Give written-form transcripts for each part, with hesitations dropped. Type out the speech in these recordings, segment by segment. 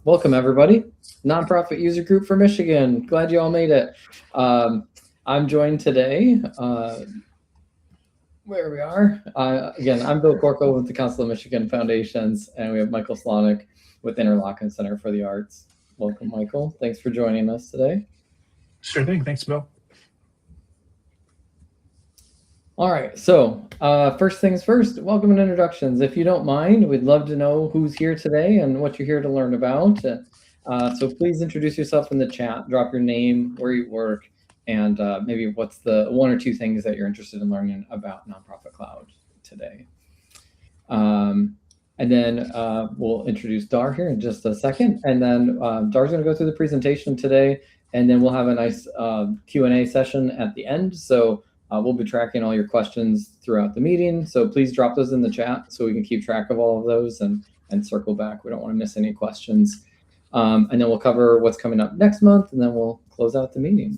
Welcome everybody. Nonprofit user group for Michigan. Glad you all made it. I'm joined today, where we are. Again, I'm Bill Corkle with the Council of Michigan Foundations, and we have Michael Slonick with Interlochen Center for the Arts. Welcome, Michael. Thanks for joining us today. Sure thing. Thanks, Bill. All right, so first things first, welcome and introductions. If you don't mind, we'd love to know who's here today and what you're here to learn about. So please introduce yourself in the chat, drop your name, where you work, and maybe what's the one or two things that you're interested in learning about Nonprofit Cloud today. And then we'll introduce Dar here in just a second. And then Dar's gonna go through the presentation today, and then we'll have a nice Q&A session at the end. So we'll be tracking all your questions throughout the meeting. So please drop those in the chat so we can keep track of all of those and circle back. We don't want to miss any questions. And then we'll cover what's coming up next month, and then we'll close out the meeting.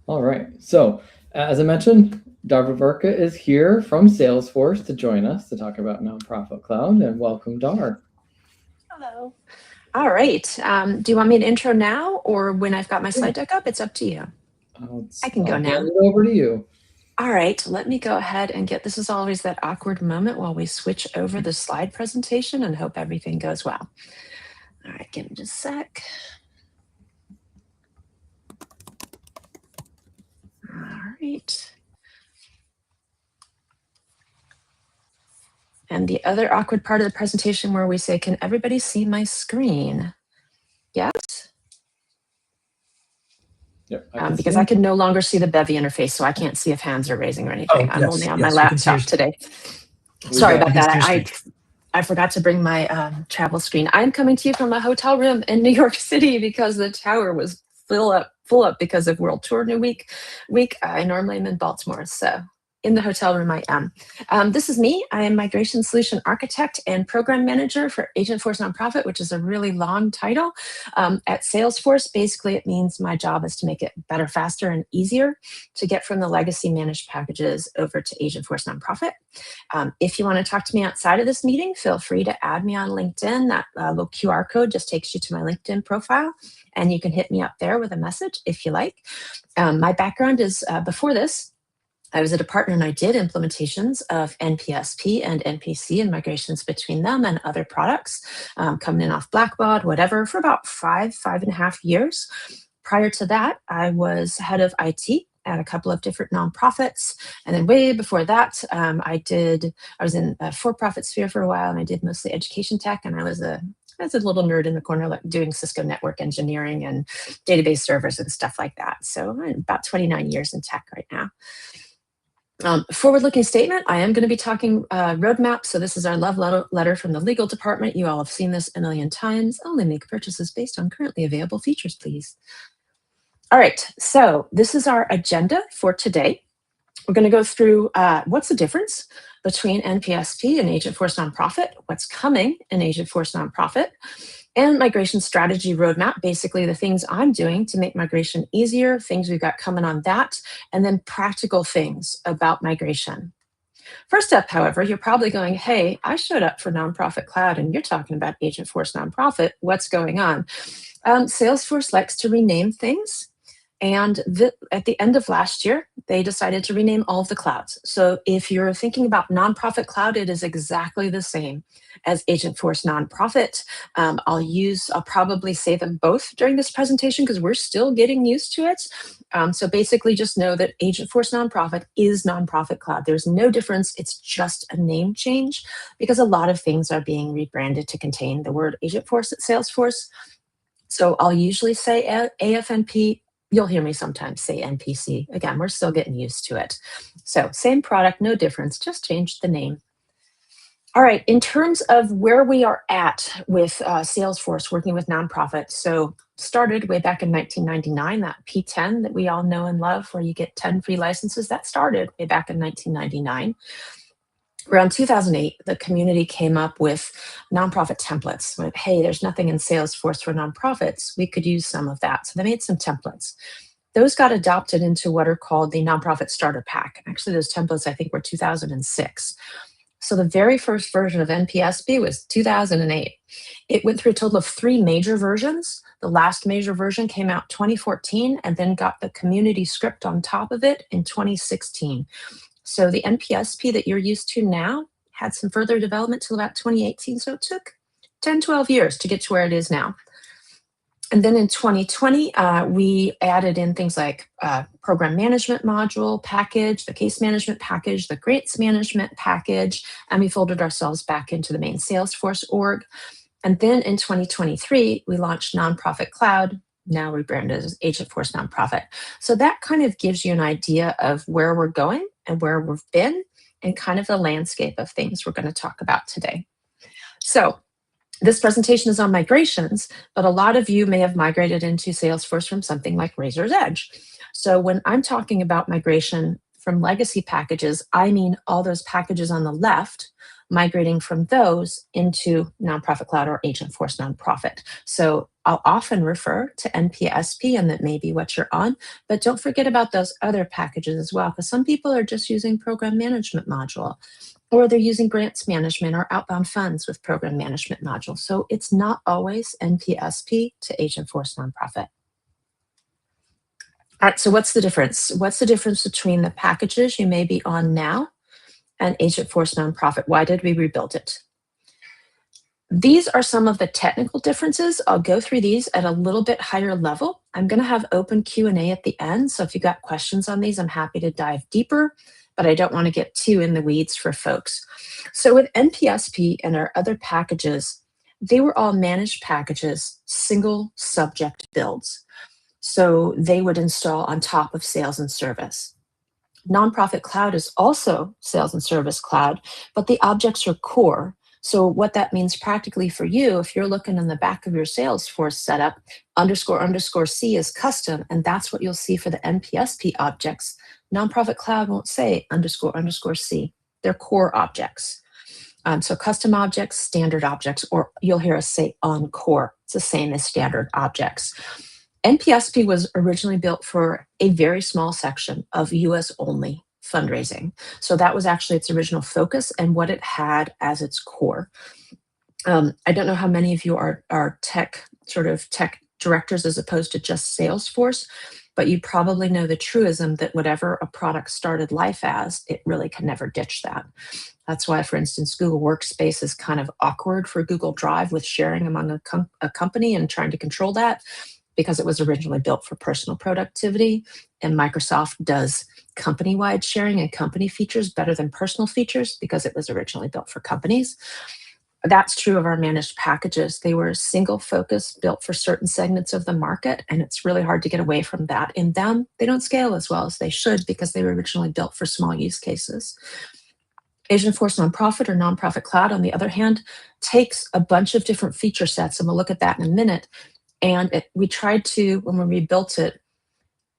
All right, so as I mentioned, Dar Veverka is here from Salesforce to join us to talk about Nonprofit Cloud, and welcome, Dar. Hello. All right, do you want me to intro now or when I've got my slide deck up? It's up to you. I can go now. Over to you. All right, let me go ahead and this is always that awkward moment while we switch over the slide presentation and hope everything goes well. All right, give me just a sec. All right. And the other awkward part of the presentation where we say, can everybody see my screen? Yes? Yep, because I can no longer see the Bevy interface, so I can't see if hands are raising or anything. I'm only on my laptop today. Sorry about that. I forgot to bring my travel screen. I'm coming to you from a hotel room in New York City because the tower was full up because of World Tour New Week. I normally am in Baltimore, so in the hotel room I am. This is me. I am Migration Solution Architect and Program Manager for Agentforce Nonprofit, which is a really long title. At Salesforce, basically it means my job is to make it better, faster, and easier to get from the legacy managed packages over to Agentforce Nonprofit. If you want to talk to me outside of this meeting, feel free to add me on LinkedIn. That little QR code just takes you to my LinkedIn profile, and you can hit me up there with a message if you like. My background is, before this, I was at a partner and I did implementations of NPSP and NPC and migrations between them and other products, coming in off Blackbaud, whatever, for about 5.5 years. Prior to that, I was head of IT at a couple of different nonprofits. And then way before that, I was in a for-profit sphere for a while, and I did mostly education tech. And I was a little nerd in the corner, like doing Cisco network engineering and database servers and stuff like that. So I'm about 29 years in tech right now. Forward-looking statement, I am going to be talking roadmap. So this is our love letter from the legal department. You all have seen this a million times. Only make purchases based on currently available features, please. All right, so this is our agenda for today. We're going to go through what's the difference between NPSP and Agentforce Nonprofit, what's coming in Agentforce Nonprofit, and migration strategy roadmap, basically the things I'm doing to make migration easier, things we've got coming on that, and then practical things about migration. First up, however, you're probably going, hey, I showed up for Nonprofit Cloud and you're talking about Agentforce Nonprofit. What's going on? Salesforce likes to rename things. And at the end of last year, they decided to rename all of the clouds. So if you're thinking about Nonprofit Cloud, it is exactly the same as Agentforce Nonprofit. I'll probably say them both during this presentation because we're still getting used to it. So basically just know that Agentforce Nonprofit is Nonprofit Cloud. There's no difference. It's just a name change because a lot of things are being rebranded to contain the word Agentforce at Salesforce. So I'll usually say AFNP. You'll hear me sometimes say NPC. Again, we're still getting used to it. So same product, no difference, just changed the name. All right, in terms of where we are at with Salesforce working with nonprofits, so started way back in 1999, that P10 that we all know and love where you get 10 free licenses, that started way back in 1999. Around 2008, the community came up with nonprofit templates. Went, hey, there's nothing in Salesforce for nonprofits. We could use some of that. So they made some templates. Those got adopted into what are called the Nonprofit Starter Pack. Actually, those templates, I think, were 2006. So the very first version of NPSP was 2008. It went through a total of 3 major versions. The last major version came out 2014 and then got the community script on top of it in 2016. So the NPSP that you're used to now had some further development till about 2018. So it took 10, 12 years to get to where it is now. And then in 2020, we added in things like program management module package, the case management package, the grants management package, and we folded ourselves back into the main Salesforce org. And then in 2023, we launched Nonprofit Cloud, now rebranded as Agentforce Nonprofit. So that kind of gives you an idea of where we're going and where we've been and kind of the landscape of things we're going to talk about today. So this presentation is on migrations, but a lot of you may have migrated into Salesforce from something like Razor's Edge. So when I'm talking about migration from legacy packages, I mean all those packages on the left, migrating from those into Nonprofit Cloud or Agentforce Nonprofit. So I'll often refer to NPSP, and that may be what you're on, but don't forget about those other packages as well, because some people are just using program management module, or they're using grants management or outbound funds with program management module. So it's not always NPSP to Agentforce Nonprofit. All right, so what's the difference? What's the difference between the packages you may be on now and Agentforce Nonprofit? Why did we rebuild it? These are some of the technical differences. I'll go through these at a little bit higher level. I'm going to have open Q&A at the end, so if you got questions on these, I'm happy to dive deeper, but I don't want to get too in the weeds for folks. So with NPSP and our other packages, they were all managed packages, single subject builds. So they would install on top of Sales and Service. Nonprofit Cloud is also Sales and Service Cloud, but the objects are core. So what that means practically for you, if you're looking in the back of your Salesforce setup, __C is custom, and that's what you'll see for the NPSP objects. Nonprofit Cloud won't say __C. They're core objects. So custom objects, standard objects, or you'll hear us say on core. It's the same as standard objects. NPSP was originally built for a very small section of US only fundraising. So that was actually its original focus and what it had as its core. I don't know how many of you are tech directors as opposed to just Salesforce, but you probably know the truism that whatever a product started life as, it really can never ditch that. That's why, for instance, Google Workspace is kind of awkward for Google Drive with sharing among a company and trying to control that, because it was originally built for personal productivity, and Microsoft does company-wide sharing and company features better than personal features because it was originally built for companies. That's true of our managed packages. They were single focus, built for certain segments of the market, and it's really hard to get away from that. In them, they don't scale as well as they should because they were originally built for small use cases. Agentforce Nonprofit or Nonprofit Cloud, on the other hand, takes a bunch of different feature sets, and we'll look at that in a minute. And we tried to, when we rebuilt it,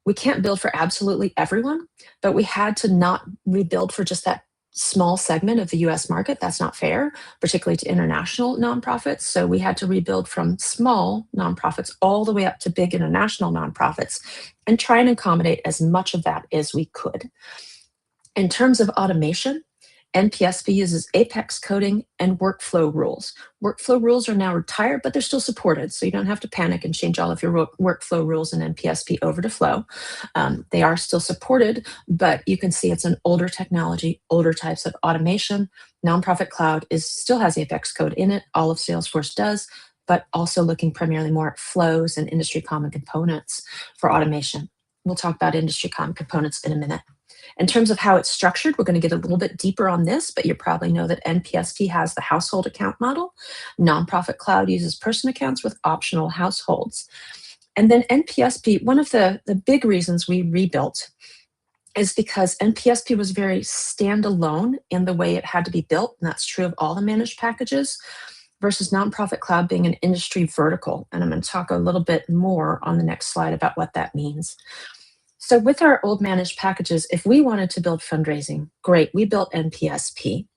we can't build for absolutely everyone, but we had to not rebuild for just that small segment of the US market. That's not fair, particularly to international nonprofits. So we had to rebuild from small nonprofits all the way up to big international nonprofits and try and accommodate as much of that as we could. In terms of automation, NPSP uses Apex coding and workflow rules. Workflow rules are now retired, but they're still supported, so you don't have to panic and change all of your workflow rules in NPSP over to Flow. They are still supported, but you can see it's an older technology, older types of automation. Nonprofit Cloud still has Apex code in it. All of Salesforce does, but also looking primarily more at flows and industry common components for automation. We'll talk about industry common components in a minute. In terms of how it's structured, we're going to get a little bit deeper on this, but you probably know that NPSP has the household account model. Nonprofit Cloud uses person accounts with optional households. And then NPSP, one of the big reasons we rebuilt is because NPSP was very standalone in the way it had to be built, and that's true of all the managed packages, versus Nonprofit Cloud being an industry vertical. And I'm going to talk a little bit more on the next slide about what that means. So with our old managed packages, if we wanted to build fundraising, great, we built NPSP.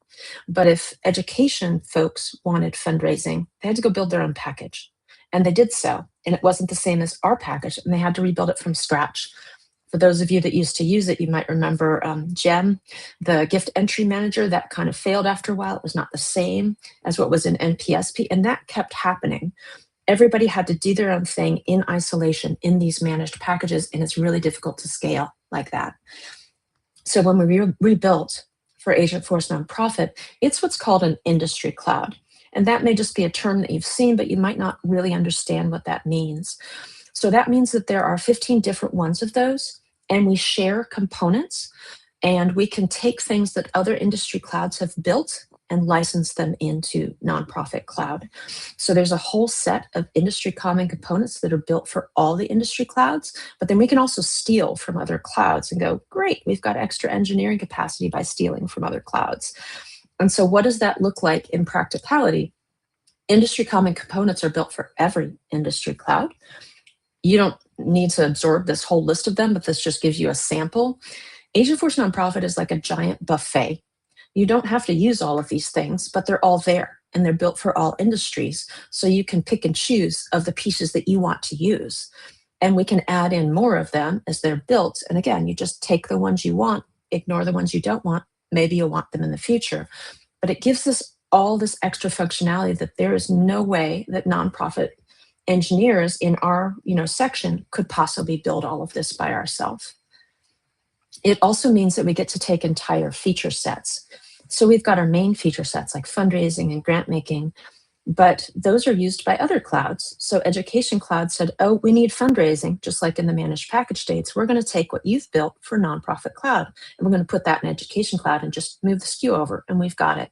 But if education folks wanted fundraising, they had to go build their own package. And they did so. And it wasn't the same as our package, and they had to rebuild it from scratch. For those of you that used to use it, you might remember GEM, the gift entry manager, that kind of failed after a while. It was not the same as what was in NPSP, and that kept happening. Everybody had to do their own thing in isolation in these managed packages, and it's really difficult to scale like that. So when we rebuilt for Agentforce Nonprofit, it's what's called an industry cloud. And that may just be a term that you've seen, but you might not really understand what that means. So that means that there are 15 different ones of those, and we share components, and we can take things that other industry clouds have built and license them into Nonprofit Cloud. So there's a whole set of industry common components that are built for all the industry clouds, but then we can also steal from other clouds and go, great, we've got extra engineering capacity by stealing from other clouds. And so what does that look like in practicality? Industry common components are built for every industry cloud. You don't need to absorb this whole list of them, but this just gives you a sample. Agentforce Nonprofit is like a giant buffet. You don't have to use all of these things, but they're all there, and they're built for all industries. So you can pick and choose of the pieces that you want to use. And we can add in more of them as they're built. And again, you just take the ones you want, ignore the ones you don't want. Maybe you'll want them in the future. But it gives us all this extra functionality that there is no way that nonprofit engineers in our section could possibly build all of this by ourselves. It also means that we get to take entire feature sets. So we've got our main feature sets like fundraising and grant making, but those are used by other clouds. So Education Cloud said, oh, we need fundraising, just like in the managed package states. We're going to take what you've built for Nonprofit Cloud, and we're going to put that in Education Cloud and just move the SKU over, and we've got it.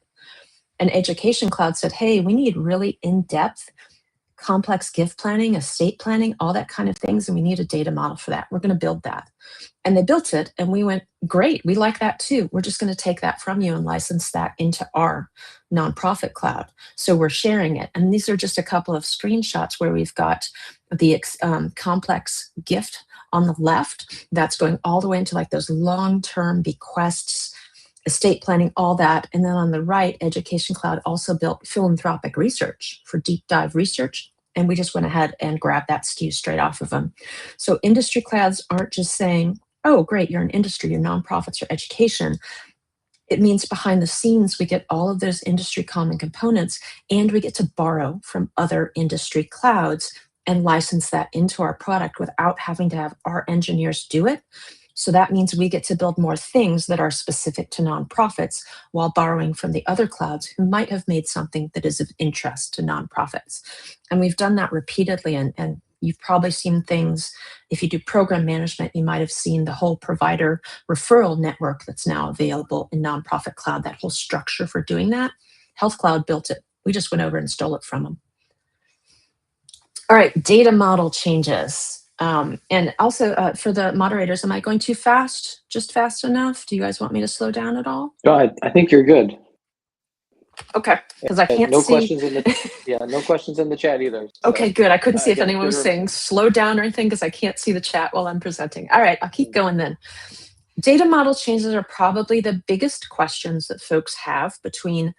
And Education Cloud said, hey, we need really in-depth complex gift planning, estate planning, all that kind of things, and we need a data model for that. We're going to build that. And they built it, and we went, great, we like that too. We're just going to take that from you and license that into our Nonprofit Cloud. So we're sharing it. And these are just a couple of screenshots where we've got the complex gift on the left that's going all the way into like those long-term bequests, estate planning, all that. And then on the right, Education Cloud also built philanthropic research for deep dive research. And we just went ahead and grabbed that SKU straight off of them. So industry clouds aren't just saying, oh, great, you're an industry, you're nonprofits, or education. It means behind the scenes, we get all of those industry common components, and we get to borrow from other industry clouds and license that into our product without having to have our engineers do it. So that means we get to build more things that are specific to nonprofits while borrowing from the other clouds who might have made something that is of interest to nonprofits. And we've done that repeatedly, and you've probably seen things. If you do program management, you might have seen the whole provider referral network that's now available in Nonprofit Cloud, that whole structure for doing that. Health Cloud built it. We just went over and stole it from them. All right, data model changes. And also for the moderators, am I going too fast? Just fast enough? Do you guys want me to slow down at all? No, I think you're good. Okay, because I can't no see. Questions in the, no questions in the chat either. So, okay, good. I couldn't see if yeah, anyone was saying slow down or anything because I can't see the chat while I'm presenting. All right, I'll keep going then. Data model changes are probably the biggest questions that folks have between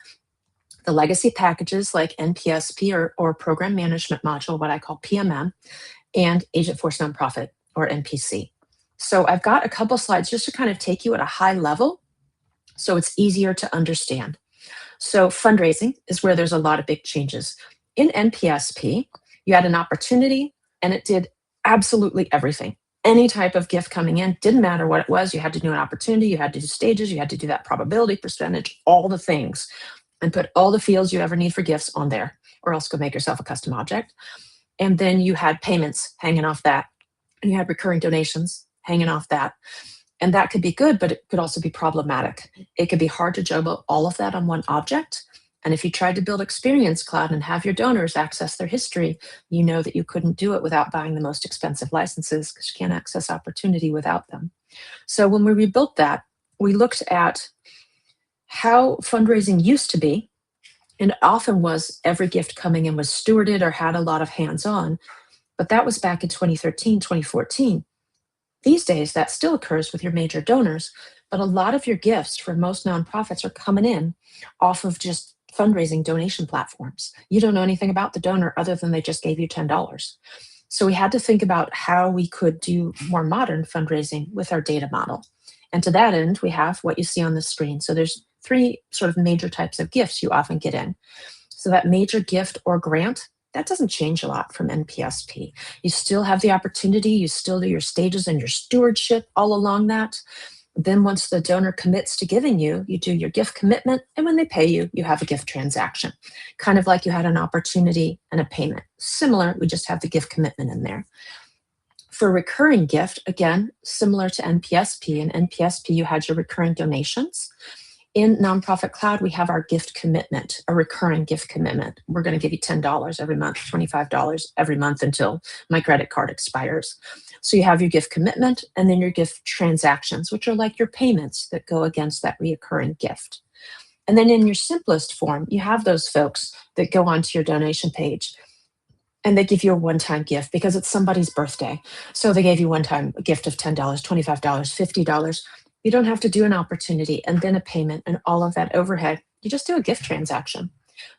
the legacy packages like NPSP or Program Management Module, what I call PMM, and Agentforce Nonprofit or NPC. So I've got a couple slides just to kind of take you at a high level so it's easier to understand. So fundraising is where there's a lot of big changes. In NPSP, you had an opportunity and it did absolutely everything. Any type of gift coming in, didn't matter what it was, you had to do an opportunity, you had to do stages, you had to do that probability percentage, all the things, and put all the fields you ever need for gifts on there, or else go make yourself a custom object. And then you had payments hanging off that, and you had recurring donations hanging off that. And that could be good, but it could also be problematic. It could be hard to juggle all of that on one object. And if you tried to build Experience Cloud and have your donors access their history, you know that you couldn't do it without buying the most expensive licenses because you can't access opportunity without them. So when we rebuilt that, we looked at how fundraising used to be. And it often was every gift coming in was stewarded or had a lot of hands-on, but that was back in 2013, 2014. These days, that still occurs with your major donors, but a lot of your gifts for most nonprofits are coming in off of just fundraising donation platforms. You don't know anything about the donor other than they just gave you $10. So we had to think about how we could do more modern fundraising with our data model. And to that end, we have what you see on the screen. So there's three sort of major types of gifts you often get in. So that major gift or grant, that doesn't change a lot from NPSP. You still have the opportunity, you still do your stages and your stewardship all along that. Then once the donor commits to giving you, you do your gift commitment, and when they pay you, you have a gift transaction. Kind of like you had an opportunity and a payment. Similar, we just have the gift commitment in there. For recurring gift, again, similar to NPSP. In NPSP, you had your recurring donations. In Nonprofit Cloud, we have our gift commitment, a recurring gift commitment. We're going to give you $10 every month, $25 every month until my credit card expires. So you have your gift commitment and then your gift transactions, which are like your payments that go against that recurring gift. And then in your simplest form, you have those folks that go onto your donation page and they give you a one-time gift because it's somebody's birthday. So they gave you one-time a gift of $10, $25, $50. You don't have to do an opportunity and then a payment and all of that overhead. You just do a gift transaction.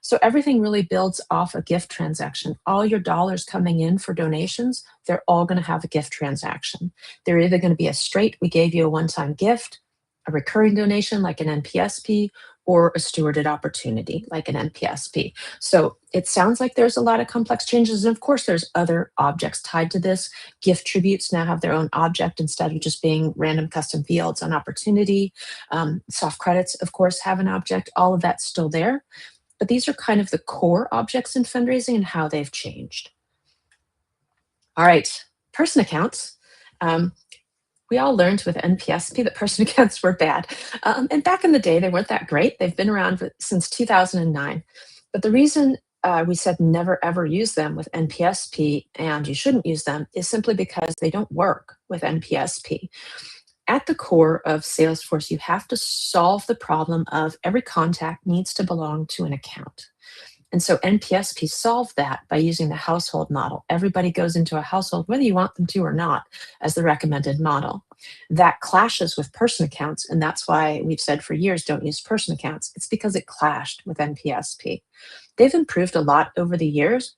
So everything really builds off a gift transaction. All your dollars coming in for donations, they're all going to have a gift transaction. They're either going to be a straight, we gave you a one-time gift, a recurring donation like an NPSP, or a stewarded opportunity like an NPSP. So it sounds like there's a lot of complex changes. And of course, there's other objects tied to this. Gift tributes now have their own object instead of just being random custom fields on opportunity. Soft credits, of course, have an object. All of that's still there. But these are kind of the core objects in fundraising and how they've changed. All right, person accounts. We all learned with NPSP that person accounts were bad. And back in the day, they weren't that great. They've been around since 2009. But the reason we said never ever use them with NPSP and you shouldn't use them is simply because they don't work with NPSP. At the core of Salesforce, you have to solve the problem of every contact needs to belong to an account. And so NPSP solved that by using the household model. Everybody goes into a household, whether you want them to or not, as the recommended model. That clashes with person accounts, and that's why we've said for years, don't use person accounts. It's because it clashed with NPSP. They've improved a lot over the years,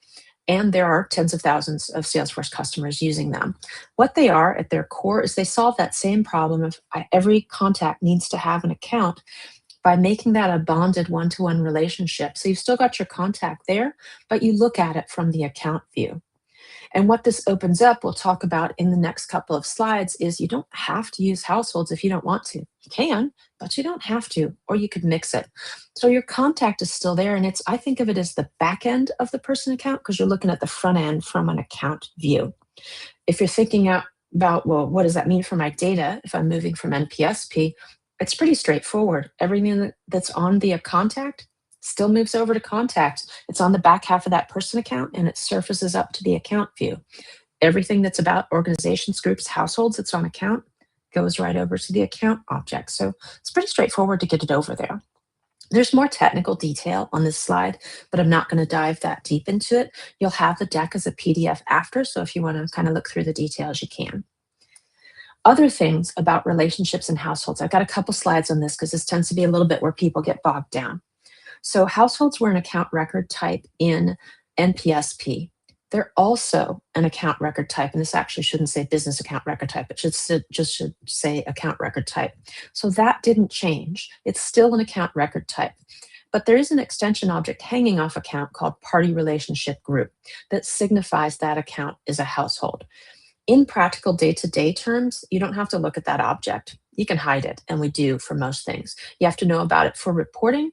and there are tens of thousands of Salesforce customers using them. What they are at their core is they solve that same problem of every contact needs to have an account by making that a bonded one-to-one relationship. So you've still got your contact there, but you look at it from the account view. And what this opens up, we'll talk about in the next couple of slides, is you don't have to use households if you don't want to. You can, but you don't have to, or you could mix it. So your contact is still there, and I think of it as the back end of the person account because you're looking at the front end from an account view. If you're thinking about, well, what does that mean for my data if I'm moving from NPSP? It's pretty straightforward. Everything that's on the contact still moves over to contact. It's on the back half of that person account and it surfaces up to the account view. Everything that's about organizations, groups, households that's on account goes right over to the account object. So it's pretty straightforward to get it over there. There's more technical detail on this slide, but I'm not going to dive that deep into it. You'll have the deck as a PDF after, so if you want to kind of look through the details, you can. Other things about relationships and households. I've got a couple slides on this because this tends to be a little bit where people get bogged down. So households were an account record type in NPSP. They're also an account record type, and this actually shouldn't say business account record type. It should say account record type. So that didn't change. It's still an account record type. But there is an extension object hanging off account called party relationship group that signifies that account is a household. In practical day-to-day terms, you don't have to look at that object. You can hide it, and we do for most things. You have to know about it for reporting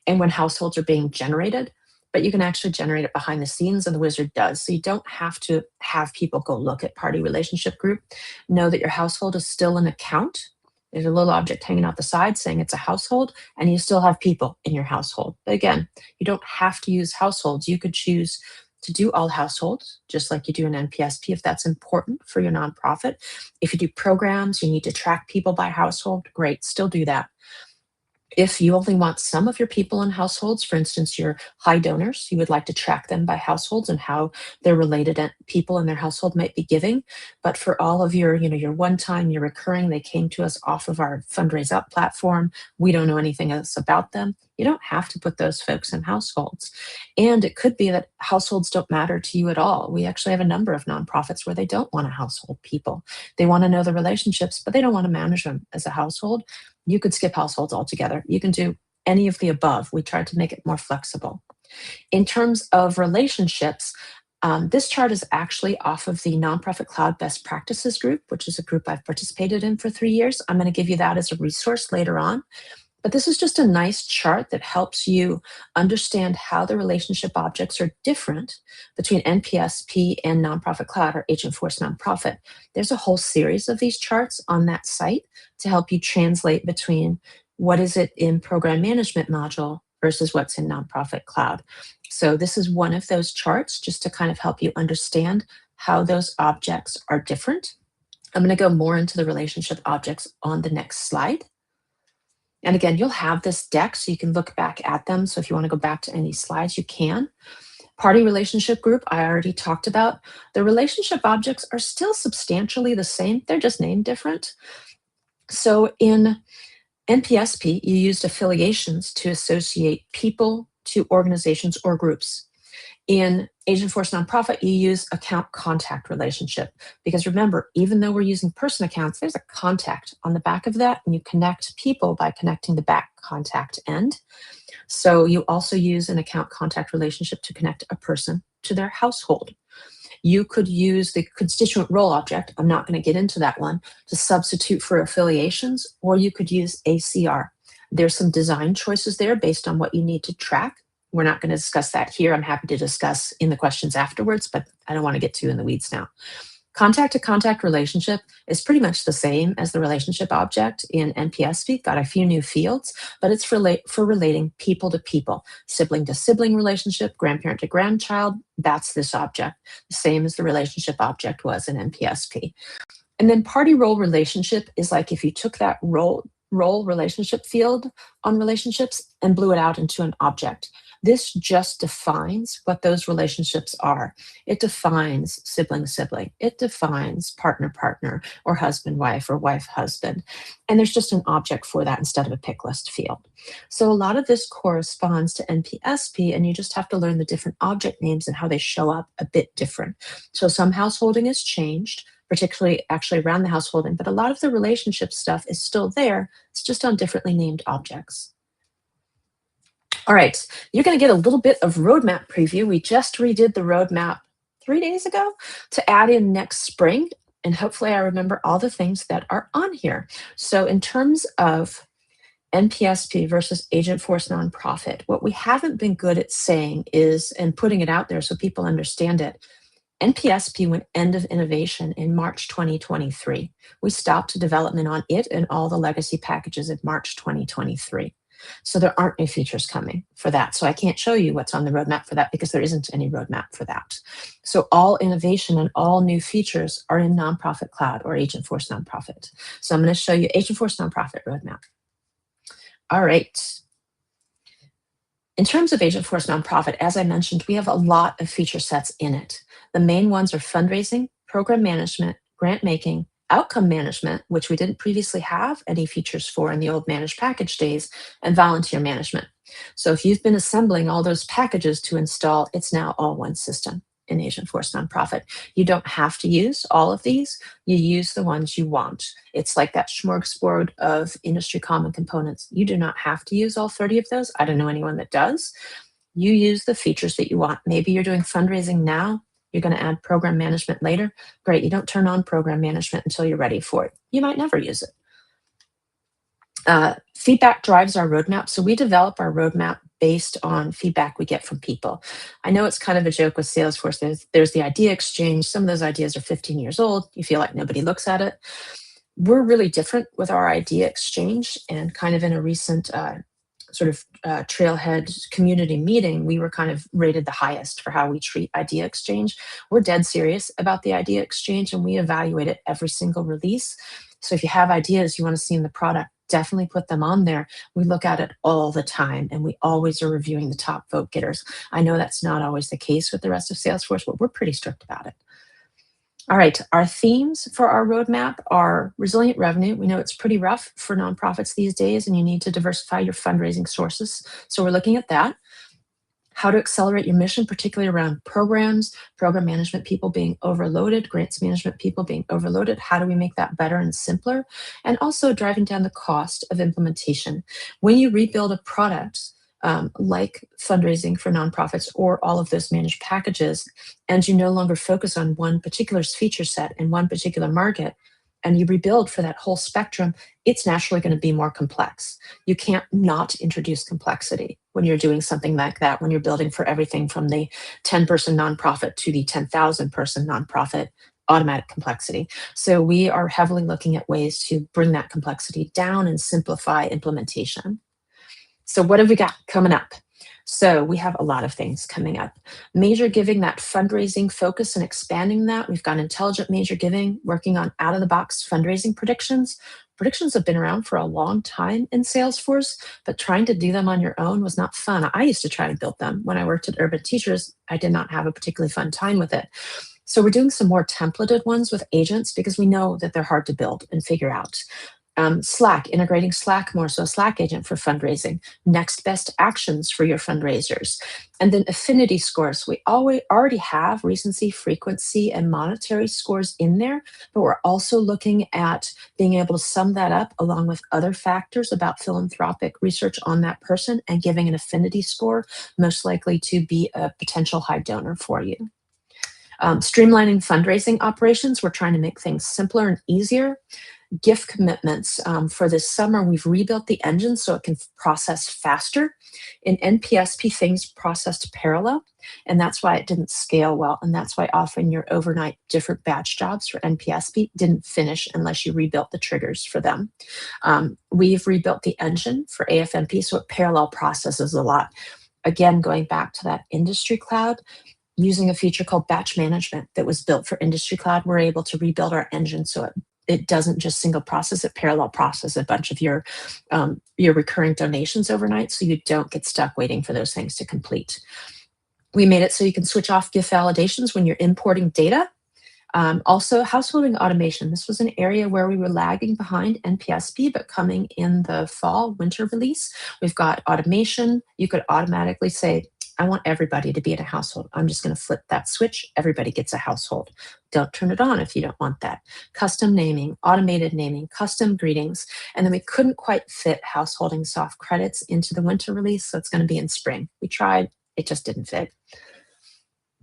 and when households are being generated, but you can actually generate it behind the scenes, and the wizard does. So you don't have to have people go look at party relationship group. Know that your household is still an account. There's a little object hanging out the side saying it's a household, and you still have people in your household. But again, you don't have to use households. You could choose to do all households, just like you do in NPSP, if that's important for your nonprofit. If you do programs, you need to track people by household, great, still do that. If you only want some of your people in households, for instance, your high donors, you would like to track them by households and how their related people in their household might be giving. But for all of your one-time, your recurring, they came to us off of our Fundraise Up platform. We don't know anything else about them. You don't have to put those folks in households. And it could be that households don't matter to you at all. We actually have a number of nonprofits where they don't want to household people. They want to know the relationships, but they don't want to manage them as a household. You could skip households altogether. You can do any of the above. We tried to make it more flexible. In terms of relationships, this chart is actually off of the Nonprofit Cloud Best Practices group, which is a group I've participated in for 3 years. I'm going to give you that as a resource later on. But this is just a nice chart that helps you understand how the relationship objects are different between NPSP and Nonprofit Cloud or Agentforce Nonprofit. There's a whole series of these charts on that site to help you translate between what is it in program management module versus what's in Nonprofit Cloud. So this is one of those charts just to kind of help you understand how those objects are different. I'm going to go more into the relationship objects on the next slide. And again, you'll have this deck so you can look back at them. So if you want to go back to any slides, you can. Party relationship group, I already talked about. The relationship objects are still substantially the same. They're just named different. So in NPSP, you used affiliations to associate people to organizations or groups. In Agentforce Nonprofit, you use account contact relationship because remember, even though we're using person accounts, there's a contact on the back of that, and you connect people by connecting the back contact end. So you also use an account contact relationship to connect a person to their household. You could use the constituent role object, I'm not going to get into that one, to substitute for affiliations, or you could use ACR. There's some design choices there based on what you need to track. We're not going to discuss that here. I'm happy to discuss in the questions afterwards, but I don't want to get too in the weeds now. Contact-to-contact relationship is pretty much the same as the relationship object in NPSP. Got a few new fields, but it's for relating people to people, sibling to sibling relationship, grandparent to grandchild. That's this object, the same as the relationship object was in NPSP. And then party role relationship is like if you took that role relationship field on relationships and blew it out into an object. This just defines what those relationships are. It defines sibling-sibling. It defines partner-partner or husband-wife or wife-husband. And there's just an object for that instead of a pick list field. So a lot of this corresponds to NPSP, and you just have to learn the different object names and how they show up a bit different. So some householding has changed, particularly actually around the householding, but a lot of the relationship stuff is still there. It's just on differently named objects. All right, you're going to get a little bit of roadmap preview. We just redid the roadmap 3 days ago to add in next spring, and hopefully I remember all the things that are on here. So in terms of NPSP versus Agentforce Nonprofit, what we haven't been good at saying is, and putting it out there so people understand it, NPSP went end of innovation in March 2023. We stopped development on it and all the legacy packages in March 2023. So there aren't new features coming for that. So I can't show you what's on the roadmap for that because there isn't any roadmap for that. So all innovation and all new features are in Nonprofit Cloud or Agentforce Nonprofit. So I'm going to show you Agentforce Nonprofit roadmap. All right. In terms of Agentforce Nonprofit, as I mentioned, we have a lot of feature sets in it. The main ones are fundraising, program management, grant making, outcome management, which we didn't previously have any features for in the old managed package days, and volunteer management. So if you've been assembling all those packages to install, it's now all one system in Agentforce Nonprofit. You don't have to use all of these. You use the ones you want. It's like that smorgasbord of industry common components. You do not have to use all 30 of those. I don't know anyone that does. You use the features that you want. Maybe you're doing fundraising now. You're going to add program management later. Great. You don't turn on program management until you're ready for it. You might never use it. Feedback drives our roadmap. So we develop our roadmap based on feedback we get from people. I know it's kind of a joke with Salesforce. There's the idea exchange. Some of those ideas are 15 years old. You feel like nobody looks at it. We're really different with our idea exchange, and kind of in a recent Trailhead community meeting, we were kind of rated the highest for how we treat idea exchange. We're dead serious about the idea exchange, and we evaluate it every single release. So if you have ideas you want to see in the product, definitely put them on there. We look at it all the time, and we always are reviewing the top vote getters. I know that's not always the case with the rest of Salesforce, but we're pretty strict about it. All right, our themes for our roadmap are resilient revenue. We know it's pretty rough for nonprofits these days, and you need to diversify your fundraising sources. So we're looking at that. How to accelerate your mission, particularly around programs, program management people being overloaded, grants management people being overloaded. How do we make that better and simpler? And also driving down the cost of implementation. When you rebuild a product, like fundraising for nonprofits or all of those managed packages, and you no longer focus on one particular feature set in one particular market, and you rebuild for that whole spectrum, it's naturally going to be more complex. You can't not introduce complexity when you're doing something like that, when you're building for everything from the 10-person nonprofit to the 10,000-person nonprofit, automatic complexity. So we are heavily looking at ways to bring that complexity down and simplify implementation. So what have we got coming up? So we have a lot of things coming up. Major giving, that fundraising focus and expanding that. We've got intelligent major giving, working on out-of-the-box fundraising predictions. Predictions have been around for a long time in Salesforce, but trying to do them on your own was not fun. I used to try and build them. When I worked at Urban Teachers, I did not have a particularly fun time with it. So we're doing some more templated ones with agents because we know that they're hard to build and figure out. Slack, integrating Slack more, so a Slack agent for fundraising, next best actions for your fundraisers, and then affinity scores. We already have recency, frequency, and monetary scores in there, but we're also looking at being able to sum that up along with other factors about philanthropic research on that person and giving an affinity score, most likely to be a potential high donor for you. Streamlining fundraising operations, we're trying to make things simpler and easier. Gift commitments. For this summer, we've rebuilt the engine so it can process faster. In NPSP, things processed parallel, and that's why it didn't scale well. And that's why often your overnight different batch jobs for NPSP didn't finish unless you rebuilt the triggers for them. We've rebuilt the engine for AFNP so it parallel processes a lot. Again, going back to that industry cloud, using a feature called batch management that was built for industry cloud, we're able to rebuild our engine so it doesn't just single process, it parallel process a bunch of your recurring donations overnight, so you don't get stuck waiting for those things to complete. We made it so you can switch off gift validations when you're importing data. Also, householding automation. This was an area where we were lagging behind NPSP, but coming in the fall, winter release, we've got automation. You could automatically say, I want everybody to be in a household. I'm just going to flip that switch. Everybody gets a household. Don't turn it on if you don't want that. Custom naming, automated naming, custom greetings. And then we couldn't quite fit householding soft credits into the winter release, so it's going to be in spring. We tried, it just didn't fit.